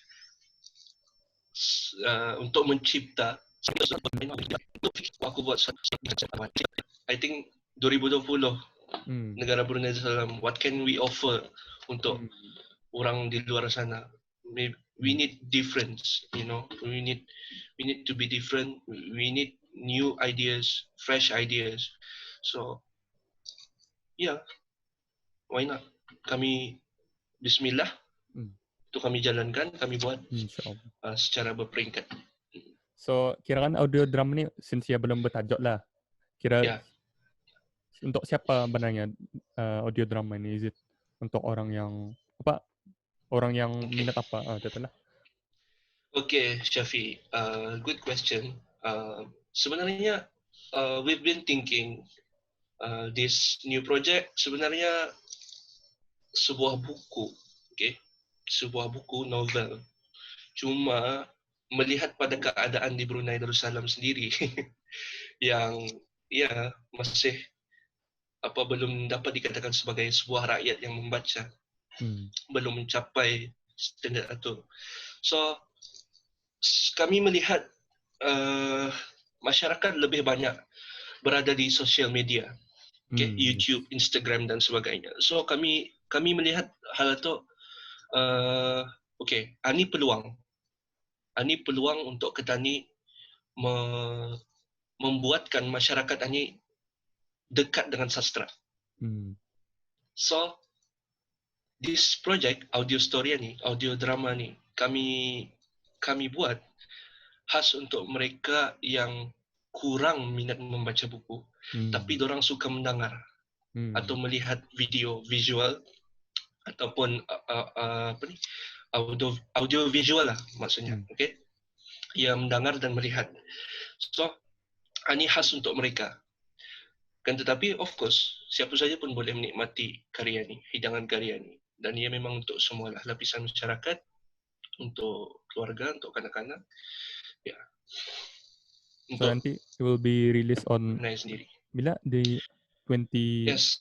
untuk mencipta. Aku buat I think 2020 negara Brunei Darussalam, what can we offer untuk orang di luar sana? We need difference, you know. We need to be different. We need new ideas, fresh ideas. So, yeah, why not? Kami Bismillah, itu kami jalankan, kami buat secara berperingkat. So, kira kan audio drama ni, since ya belum bertajuk lah, kira untuk siapa benarnya audio drama ini? Is it untuk orang yang apa? Orang yang minat apa? Itulah. Okay, Shafi, good question. Sebenarnya we've been thinking this new project sebenarnya sebuah buku, okay, sebuah buku novel. Cuma melihat pada keadaan di Brunei Darussalam sendiri yang masih belum dapat dikatakan sebagai sebuah rakyat yang membaca, belum mencapai standard itu. So kami melihat masyarakat lebih banyak berada di sosial media, okay, YouTube, Instagram dan sebagainya. So kami melihat hal itu, okay, ini peluang untuk kita ni membuatkan masyarakat ini dekat dengan sastra. So this project audio story ni, audio drama ni, kami buat khas untuk mereka yang kurang minat membaca buku, tapi dorang suka mendengar atau melihat visual ataupun audio visual lah maksudnya, okay? Yang mendengar dan melihat. So, ini khas untuk mereka. Kan tetapi of course siapa saja pun boleh menikmati karya ni, hidangan karya ni, dan ia memang untuk semua lah, lapisan masyarakat, untuk keluarga, untuk kanak-kanak. Ya. So nanti it will be released on sendiri. Bila di 20 Yes,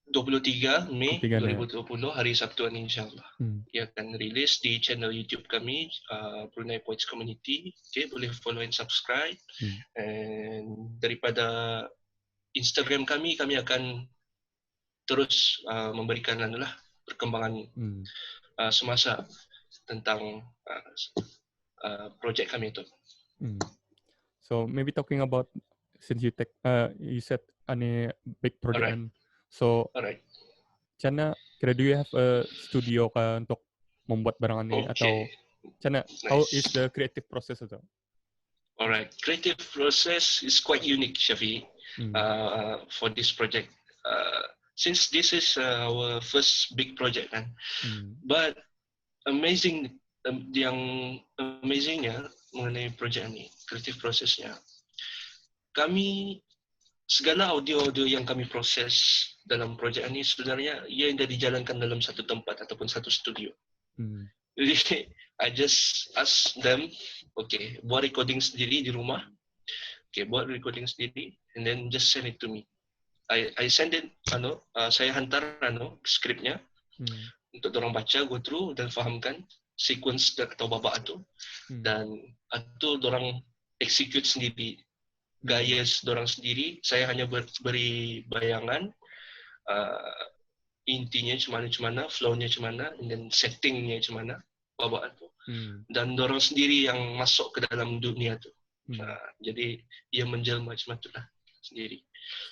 23 Mei 2020 hari Sabtu ini insyaAllah. Ia akan rilis di channel YouTube kami, Brunei Poets Community. Okay, boleh follow and subscribe. And daripada Instagram kami akan terus memberikan perkembangan semasa tentang projek kami itu. So maybe talking about, since you said ane big project, Alright. So alright. Cana, do you have a studio ka untuk membuat barang ini, atau Cana, nice. How is the creative process itu? Alright, creative process is quite unique, Shafi, for this project. Since this is our first big project, kan, but yang amazingnya mengenai project ini, creative prosesnya, kami segala audio yang kami proses dalam projek ini sebenarnya ia yang dijalankan dalam satu tempat ataupun satu studio. Jadi I just ask them, okay, buat recording sendiri di rumah, okay, buat recording sendiri, and then just send it to me. I send it, saya hantar skripnya untuk dorang baca, go through dan fahamkan sequence atau babak itu, dan itu dorang execute sendiri. Gaya dorang sendiri, saya hanya beri bayangan, intinya macam mana, flow-nya macam mana, dan setting-nya macam mana, babak itu. Dan dorang sendiri yang masuk ke dalam dunia itu. Jadi, ia menjelma macam itulah sendiri.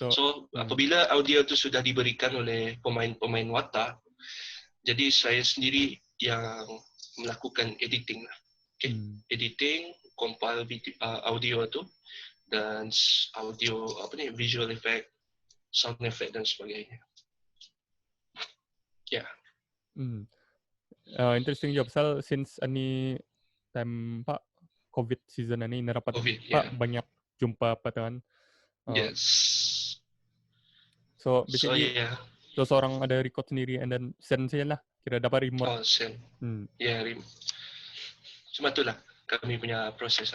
So apabila audio itu sudah diberikan oleh pemain-pemain watak, jadi saya sendiri yang melakukan editing lah. Okay? Editing, compile video, audio tu dan audio visual effect, sound effect dan sebagainya. Ya. Interesting job. Pasal since ani time Pak COVID season ini nerapat COVID, Pak yeah. banyak jumpa Pak kan. Yes. So So basically yeah. so seorang ada record sendiri and then send saja lah. Kira dapat remote. Oh, send. Ya, cuma itulah kami punya proses,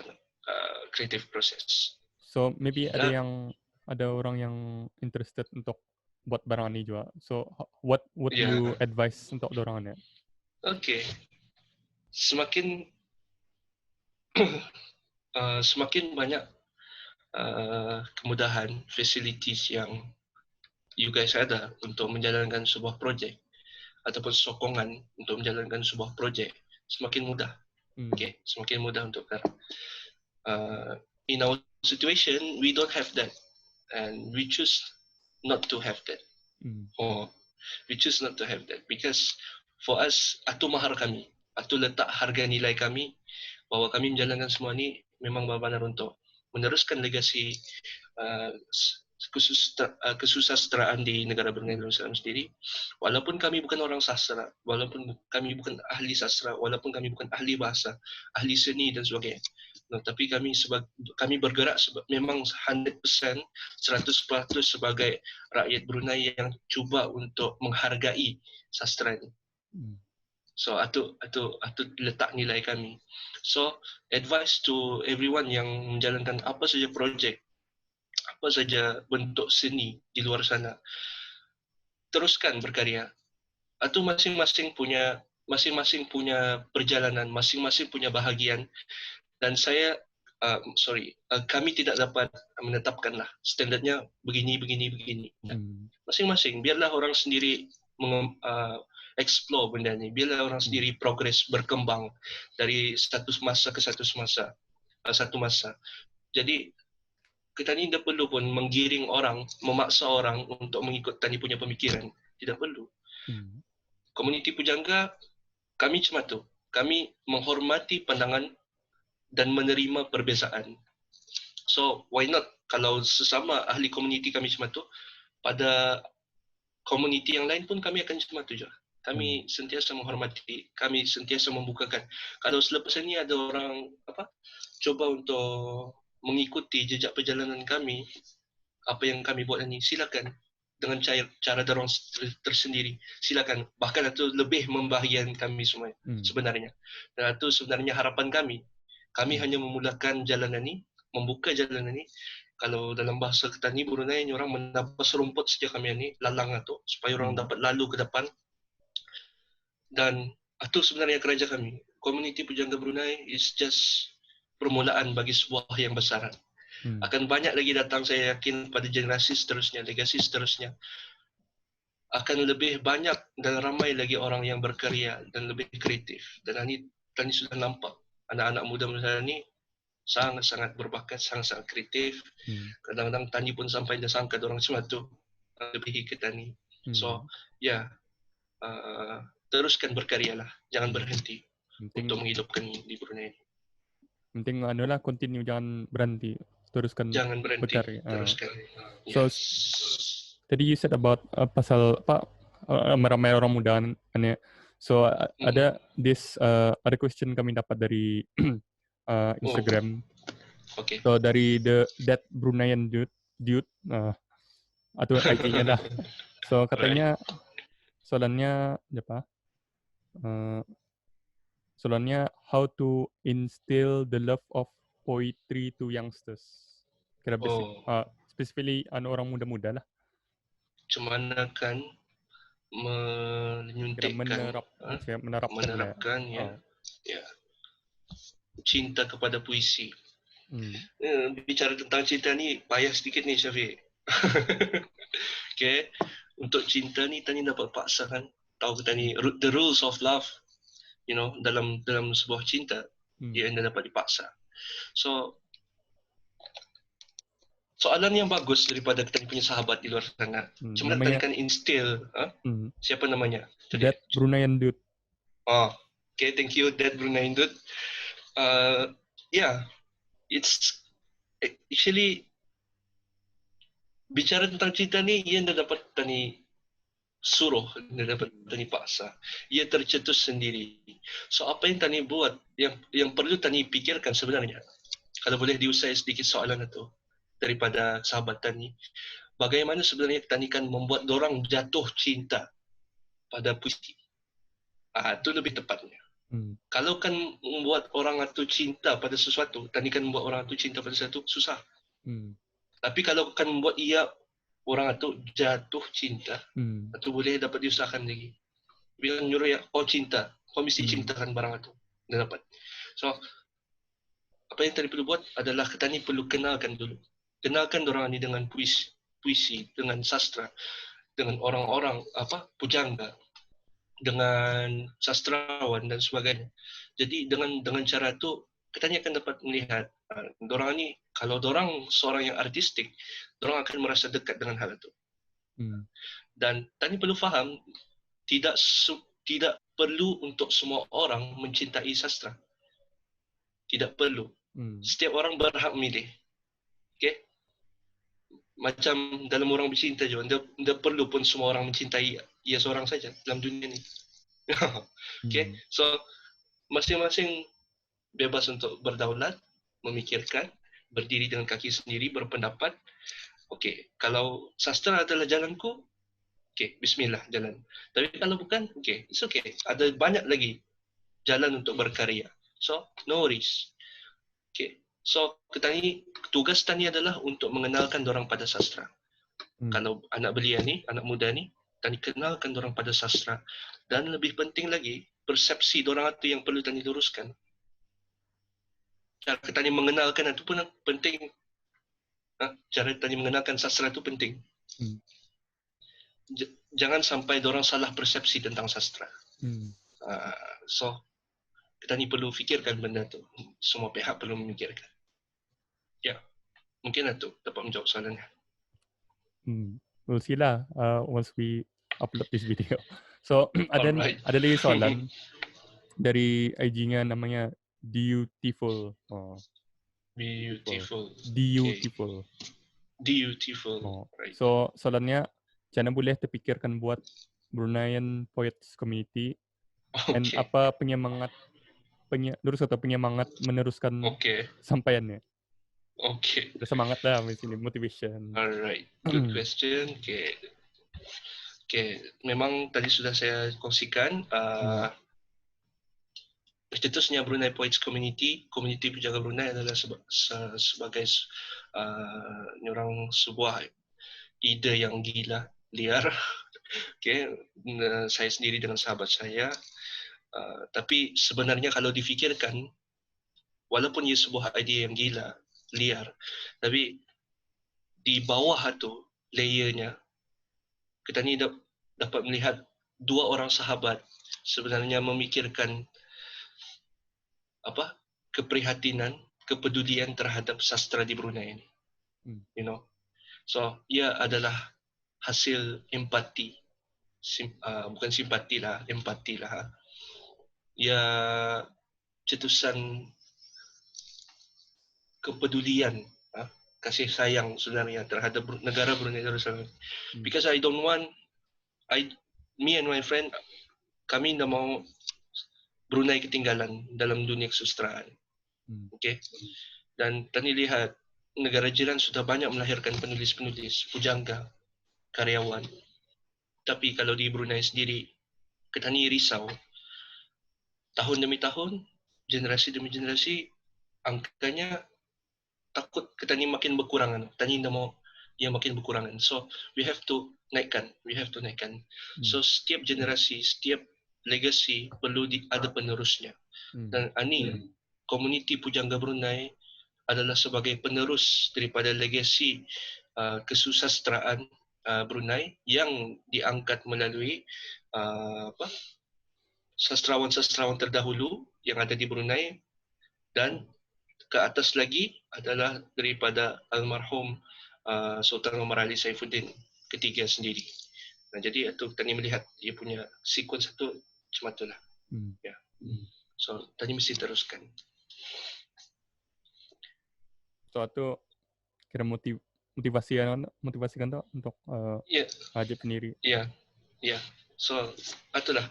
creative process. So maybe ada orang yang interested untuk buat barang ini juga. So what would you advise untuk orang ini? Okay. Semakin semakin banyak kemudahan, facilities yang you guys ada untuk menjalankan sebuah projek ataupun sokongan untuk menjalankan sebuah projek, semakin mudah. Okay, semakin mudah untuk in our situation we don't have that and we choose not to have that. We choose not to have that because for us itu mahar kami, itu letak harga nilai kami bahwa kami menjalankan semua ini memang benar-benar untuk meneruskan legasi kesusastraan di negara Brunei Darussalam sendiri. Walaupun kami bukan orang sastra, walaupun kami bukan ahli sastra, walaupun kami bukan ahli bahasa, ahli seni dan sebagainya. Tapi kami bergerak memang 100% sebagai rakyat Brunei yang cuba untuk menghargai sastra ini. So itu letak nilai kami. So advice to everyone yang menjalankan apa saja projek, apa saja bentuk seni di luar sana, teruskan berkarya. Atau masing-masing punya perjalanan, masing-masing punya bahagian. Dan kami tidak dapat menetapkanlah standardnya begini. Masing-masing, biarlah orang sendiri explore benda ni, biarlah orang sendiri progress, berkembang dari satu masa ke satu masa. Jadi kita ni tidak perlu pun menggiring orang, memaksa orang untuk mengikut tani punya pemikiran. Tidak perlu. Komuniti pujangga, kami cuma tu. Kami menghormati pandangan dan menerima perbezaan. So, why not? Kalau sesama ahli komuniti kami cuma tu, pada komuniti yang lain pun kami akan cuma tu juga. Kami sentiasa menghormati, kami sentiasa membukakan. Kalau selepas ini ada orang coba untuk mengikuti jejak perjalanan kami, apa yang kami buat ini, silakan dengan cara dorong tersendiri. Silakan. Bahkan itu lebih membahagiakan kami semua sebenarnya. Dan itu sebenarnya harapan kami. Kami hanya memulakan jalan ini, membuka jalan ini. Kalau dalam bahasa Ketani Brunei, orang menabas rumput saja kami ini, lalang itu, supaya orang dapat lalu ke depan. Dan itu sebenarnya kerja kami. Komuniti Pujangga Brunei is just permulaan bagi sebuah yang besar. Akan banyak lagi datang, saya yakin, pada generasi seterusnya, legasi seterusnya. Akan lebih banyak dan ramai lagi orang yang berkarya dan lebih kreatif. Dan ini sudah nampak. Anak-anak muda ini sangat-sangat berbakat, sangat-sangat kreatif. Kadang-kadang Tani pun sampai dia sangka orang semua tu lebih ke Tani. So, teruskan berkaryalah, jangan berhenti untuk menghidupkan di Brunei. Penting continue, jangan berhenti, teruskan. Jangan berhenti, berkarya. teruskan. So, tadi you said about pasal meramai orang muda kan. So ada ada question kami dapat dari Instagram. Okay. So dari that Bruneian dude atau IG-nya dah. So katanya soalannya apa? Soalannya how to instill the love of poetry to youngsters. Kira specifically orang muda-muda lah. Cumana kan menyuntikkan, menerapkan cinta kepada puisi. Bicara tentang cinta ni payah sedikit ni, Syafiq. Okay, untuk cinta ni Tani dapat paksakan. Tahu kita ni the rules of love, dalam sebuah cinta dia anda dapat dipaksa. So soalan yang bagus daripada kita punya sahabat di luar sana. Cuma tadi kan instill, siapa namanya? That Bruneian dude. Okay, thank you, that Bruneian dude. yeah, it's actually bicara tentang cinta ni, ia dah dapat tani suruh, dia dapat tani paksa. Ia tercetus sendiri. So apa yang tani buat, yang perlu tani pikirkan sebenarnya, kalau boleh diusai sedikit soalan itu daripada sahabat tani, bagaimana sebenarnya tani kan membuat dorang jatuh cinta pada puisi. Itu lebih tepatnya. Kalau kan membuat orang itu cinta pada sesuatu, tani kan membuat orang itu cinta pada sesuatu, susah. Tapi kalau kan membuat orang itu jatuh cinta, itu boleh dapat diusahakan lagi. Bilang nyuruh ya, kau cinta, kau mesti cintakan barang itu. Dia dapat. So, apa yang tadi perlu buat adalah kita ni perlu kenalkan dulu. Kenalkan orang ini dengan puisi, dengan sastra, dengan orang-orang pujangga, dengan sastrawan dan sebagainya. Jadi dengan cara itu kita ni akan dapat melihat orang ni, kalau orang seorang yang artistik, orang akan merasa dekat dengan hal itu. Dan tadi perlu faham, tidak perlu untuk semua orang mencintai sastra. Tidak perlu. Setiap orang berhak memilih. Okay? Macam dalam orang bercinta juga, tidak perlu pun semua orang mencintai ia seorang saja dalam dunia ni. Okay? So, masing-masing bebas untuk berdaulat, memikirkan, berdiri dengan kaki sendiri, berpendapat. Okay, kalau sastra adalah jalanku, okay, bismillah, jalan. Tapi kalau bukan, okay, it's okay. Ada banyak lagi jalan untuk berkarya. So, no worries. Okay, so tugas tani adalah untuk mengenalkan orang pada sastra. Kalau anak belia ni, anak muda ni, tani kenalkan orang pada sastra. Dan lebih penting lagi, persepsi orang itu yang perlu tani luruskan. Cara tani mengenalkan itu pun penting. Cara tani mengenalkan sastra itu penting. Jangan sampai orang salah persepsi tentang sastra. So, kita ni perlu fikirkan benda tu. Semua pihak perlu memikirkan. Ya, mungkin itu dapat menjawab soalannya. We'll see lah once we upload this video. So ada lagi soalan dari IG-nya namanya Beautiful. Beautiful. Right. So soalannya, macam mana boleh terfikirkan buat Bruneian Poets Community and apa penyemangat meneruskan sampaiannya? Okay. Ada semangat lah di sini, motivation. Alright, good question. Okay. Memang tadi sudah saya kongsikan. Cetusnya Brunei Poets Community Pujangga Brunei adalah sebagai sebuah ide yang gila, liar. Okay. Saya sendiri dengan sahabat saya. Tapi sebenarnya kalau difikirkan, walaupun ia sebuah ide yang gila, liar, tapi di bawah itu layernya, kita ni dapat melihat dua orang sahabat sebenarnya memikirkan keprihatinan, kepedulian terhadap sastra di Brunei ini. You know, so ia adalah hasil empati, bukan simpati lah, empati lah. Ia cetusan kepedulian, kasih sayang sebenarnya terhadap negara Brunei Darussalam. Because I don't want, me and my friend, kami tidak mau Brunei ketinggalan dalam dunia kesusastraan. Okay? Dan tadi lihat, negara jiran sudah banyak melahirkan penulis-penulis, pujangga, karyawan. Tapi kalau di Brunei sendiri, kita ni risau. Tahun demi tahun, generasi demi generasi, angkanya takut kita ni makin berkurangan. Tani tidak mau ia makin berkurangan. So, we have to naikkan. So, setiap generasi, setiap legacy perlu ada penerusnya. Dan ani, komuniti Pujangga Brunei adalah sebagai penerus daripada legasi kesusastraan Brunei yang diangkat melalui sastrawan-sastrawan terdahulu yang ada di Brunei, dan ke atas lagi adalah daripada almarhum Sultan Omar Ali Saifuddin ketiga sendiri. Nah, jadi itu tadi melihat dia punya sequence itu macam itulah. Ya. So, tadi mesti teruskan. So itu kira motivasikan tuh untuk Ya, Hajib sendiri. ya, ya. So, itulah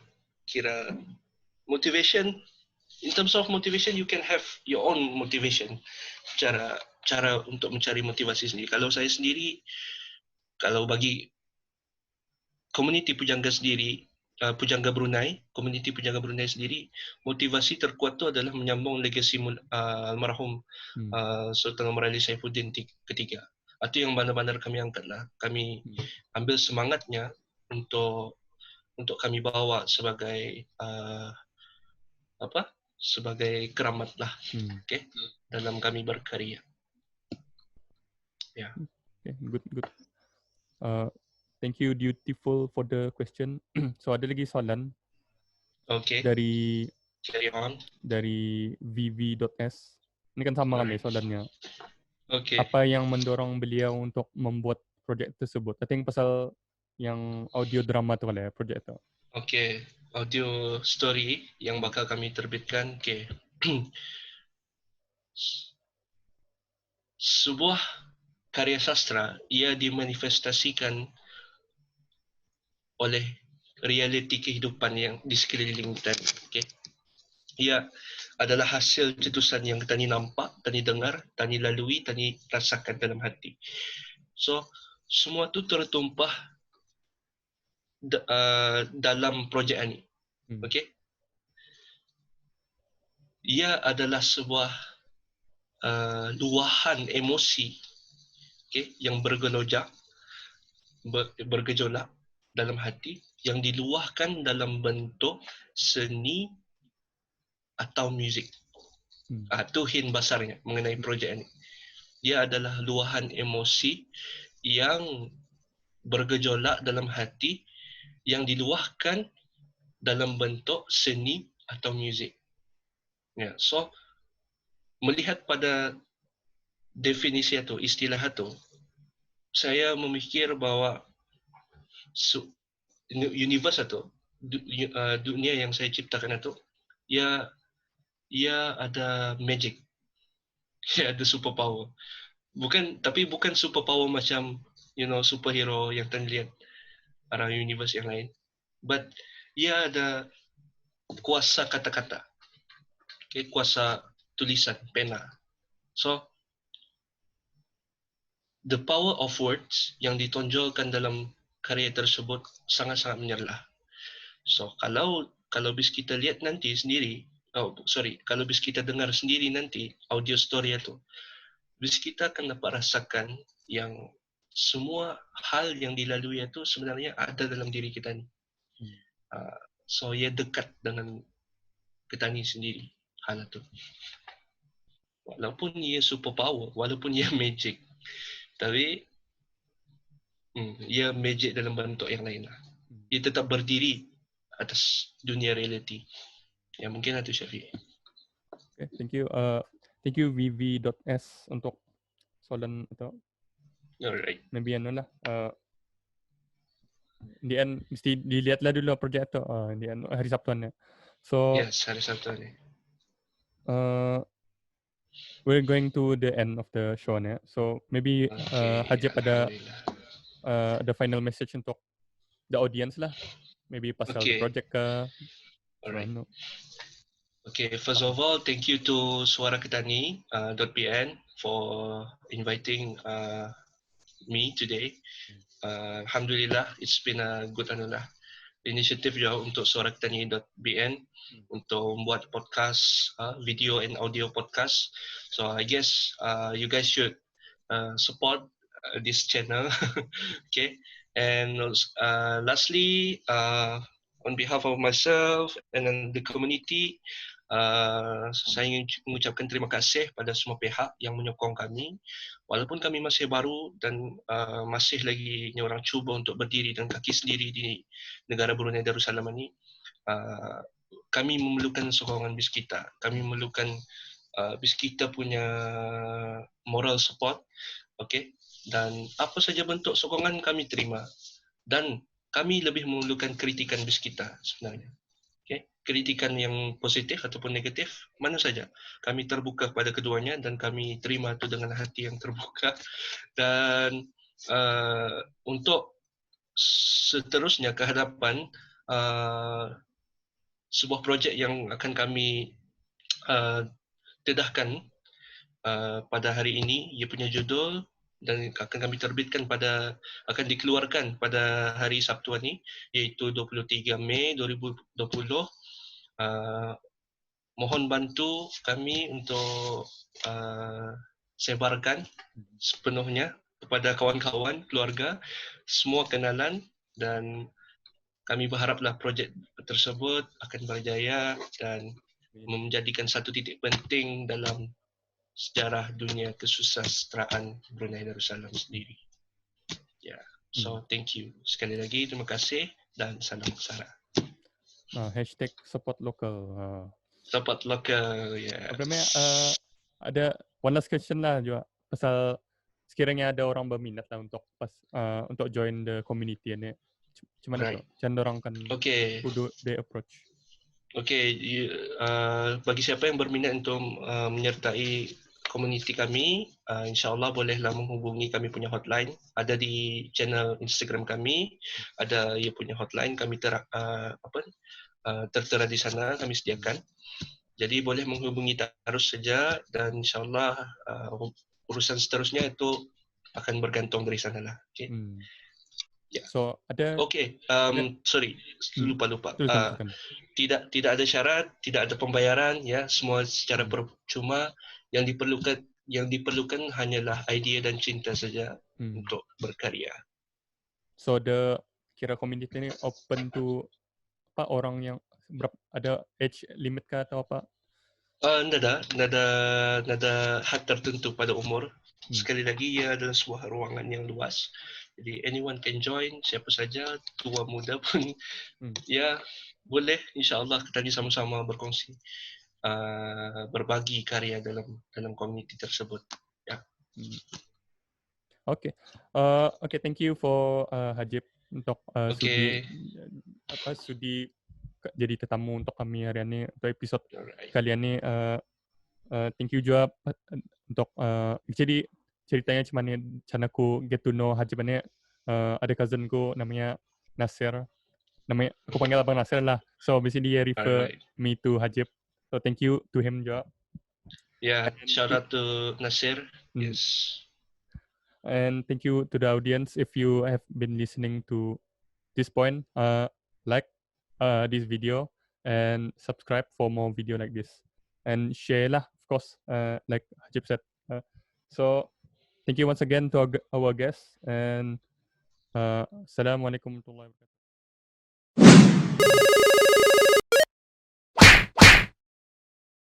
kira motivation. In terms of motivation, you can have your own motivation. Cara untuk mencari motivasi sendiri. Kalau saya sendiri, kalau bagi komuniti pujangga sendiri, pujangga Brunei, komuniti pujangga Brunei sendiri, motivasi terkuat itu adalah menyambung legasi almarhum Sultan Omar Ali Saifuddin ketiga. Itu yang benar-benar kami angkatlah. Kami ambil semangatnya untuk kami bawa sebagai sebagai keramat lah, okay, dalam kami berkarya. Ya. Okay, good. Thank you Dutiful for the question. So ada lagi soalan Okay. dari Carry on. dari VV.S. Ini kan sama kan ya soalannya. Okay. Apa yang mendorong beliau untuk membuat projek tersebut? I think pasal yang audio drama tu lah ya, projek itu. Okay, audio story yang bakal kami terbitkan. Okay. Sebuah karya sastra, ia dimanifestasikan oleh realiti kehidupan yang di sekeliling kita. Okay. Ia adalah hasil cetusan yang tani nampak, tani dengar, tani lalui, tani rasakan dalam hati. So, semua tu tertumpah dalam projek ini. Okay. Ia adalah sebuah luahan emosi, okay, yang bergejolak dalam hati, yang diluahkan dalam bentuk seni atau muzik. Itu hint basarnya mengenai projek ini. Ia adalah luahan emosi yang bergejolak dalam hati, yang diluahkan dalam bentuk seni atau muzik. Ya, so melihat pada definisi itu, istilah itu, saya memikir bahwa universe itu, dunia yang saya ciptakan itu, ia ada magic, ia ada superpower. Tapi bukan superpower macam superhero yang terlihat orang universe yang lain, but ia ada kuasa kata-kata, okay, kuasa tulisan pena. So the power of words yang ditonjolkan dalam karya tersebut sangat-sangat menyerlah. So kalau bis kita lihat nanti sendiri, kalau bis kita dengar sendiri nanti audio story itu, bis kita akan dapat rasakan yang semua hal yang dilalui itu sebenarnya ada dalam diri kita ni. So ia dekat dengan kita ni sendiri hal itu. Walaupun ia superpower, walaupun ia magic, tapi ia magic dalam bentuk yang lain lah. Ia tetap berdiri atas dunia reality. Ya mungkin itu Syafiq. Okay, thank you VV.S untuk soalan itu. Alright. Maybe lah. In the end mesti dilihatlah dulu projek itu. In the end hari Sabtuannya. So yes, hari Sabtu ni. We're going to the end of the show nya. So maybe Hajib ada final message untuk the audience lah. Maybe pasal the project ke. Alright. So, no. Okay, first of all, thank you to suaraketani.pn for inviting me today. Alhamdulillah, it's been a good initiative juga untuk suaraketani.bn untuk membuat podcast, video and audio podcast. So I guess you guys should support this channel. Okay, and lastly, on behalf of myself and then the community, saya ingin mengucapkan terima kasih pada semua pihak yang menyokong kami. Walaupun kami masih baru dan masih lagi orang cuba untuk berdiri dengan kaki sendiri di negara Brunei Darussalam ini, kami memerlukan sokongan bis kita. Kami memerlukan bis kita punya moral support, okay? Dan apa saja bentuk sokongan kami terima. Dan kami lebih memerlukan kritikan bis kita sebenarnya. Okay. Kritikan yang positif ataupun negatif, mana saja. Kami terbuka pada keduanya dan kami terima itu dengan hati yang terbuka. Dan untuk seterusnya ke hadapan, sebuah projek yang akan kami dedahkan pada hari ini, ia punya judul dan akan kami terbitkan akan dikeluarkan pada hari Sabtu ini, iaitu 23 Mei 2020. Mohon bantu kami untuk sebarkan sepenuhnya kepada kawan-kawan, keluarga, semua kenalan, dan kami berharaplah projek tersebut akan berjaya dan menjadikan satu titik penting dalam sejarah dunia kesusastraan Brunei Darussalam sendiri. Ya, so thank you sekali lagi, terima kasih dan salam Sara. Hashtag support local. Support local, ya. Problemnya ada one last question lah juga pasal sekiranya ada orang berminat lah untuk join the community ni, cuman Right. tu macam orang kan Okay. who do they approach? Okay, bagi siapa yang berminat untuk menyertai komuniti kami, insyaAllah bolehlah menghubungi kami punya hotline. Ada di channel Instagram kami, ada ia punya hotline, kami tertera di sana, kami sediakan. Jadi boleh menghubungi terus saja dan insyaAllah urusan seterusnya itu akan bergantung dari sana lah. Okay. Yeah. So ada. Okay, sorry, lupa. Tuliskan. Tidak ada syarat, tidak ada pembayaran, ya, semua secara percuma. Yang diperlukan hanyalah idea dan cinta saja untuk berkarya. So kira community ni open to apa orang yang ada age limit kah atau apa? Nada had tertentu pada umur. Sekali lagi, ia adalah sebuah ruangan yang luas. Jadi anyone can join, siapa saja, tua muda pun, ya boleh. InsyaAllah kita sama-sama berkongsi, berbagi karya dalam komuniti tersebut. Ya. Okay. Thank you for Hajib untuk sudi jadi tetamu untuk kami hari ini untuk episod kali ini. Thank you juga untuk jadi ceritanya macam mana aku get to know Hajib ni. Ada cousinku namanya Nasir. Aku panggil Abang Nasir lah. So basically dia refer me to Hajib. So thank you to him juga. Yeah, shout out to Nasir. Yes. And thank you to the audience. If you have been listening to this point, like this video and subscribe for more video like this. And share lah, of course, like Hajib said. So thank you once again to our guests. And Assalamualaikum warahmatullahi wabarakatuh.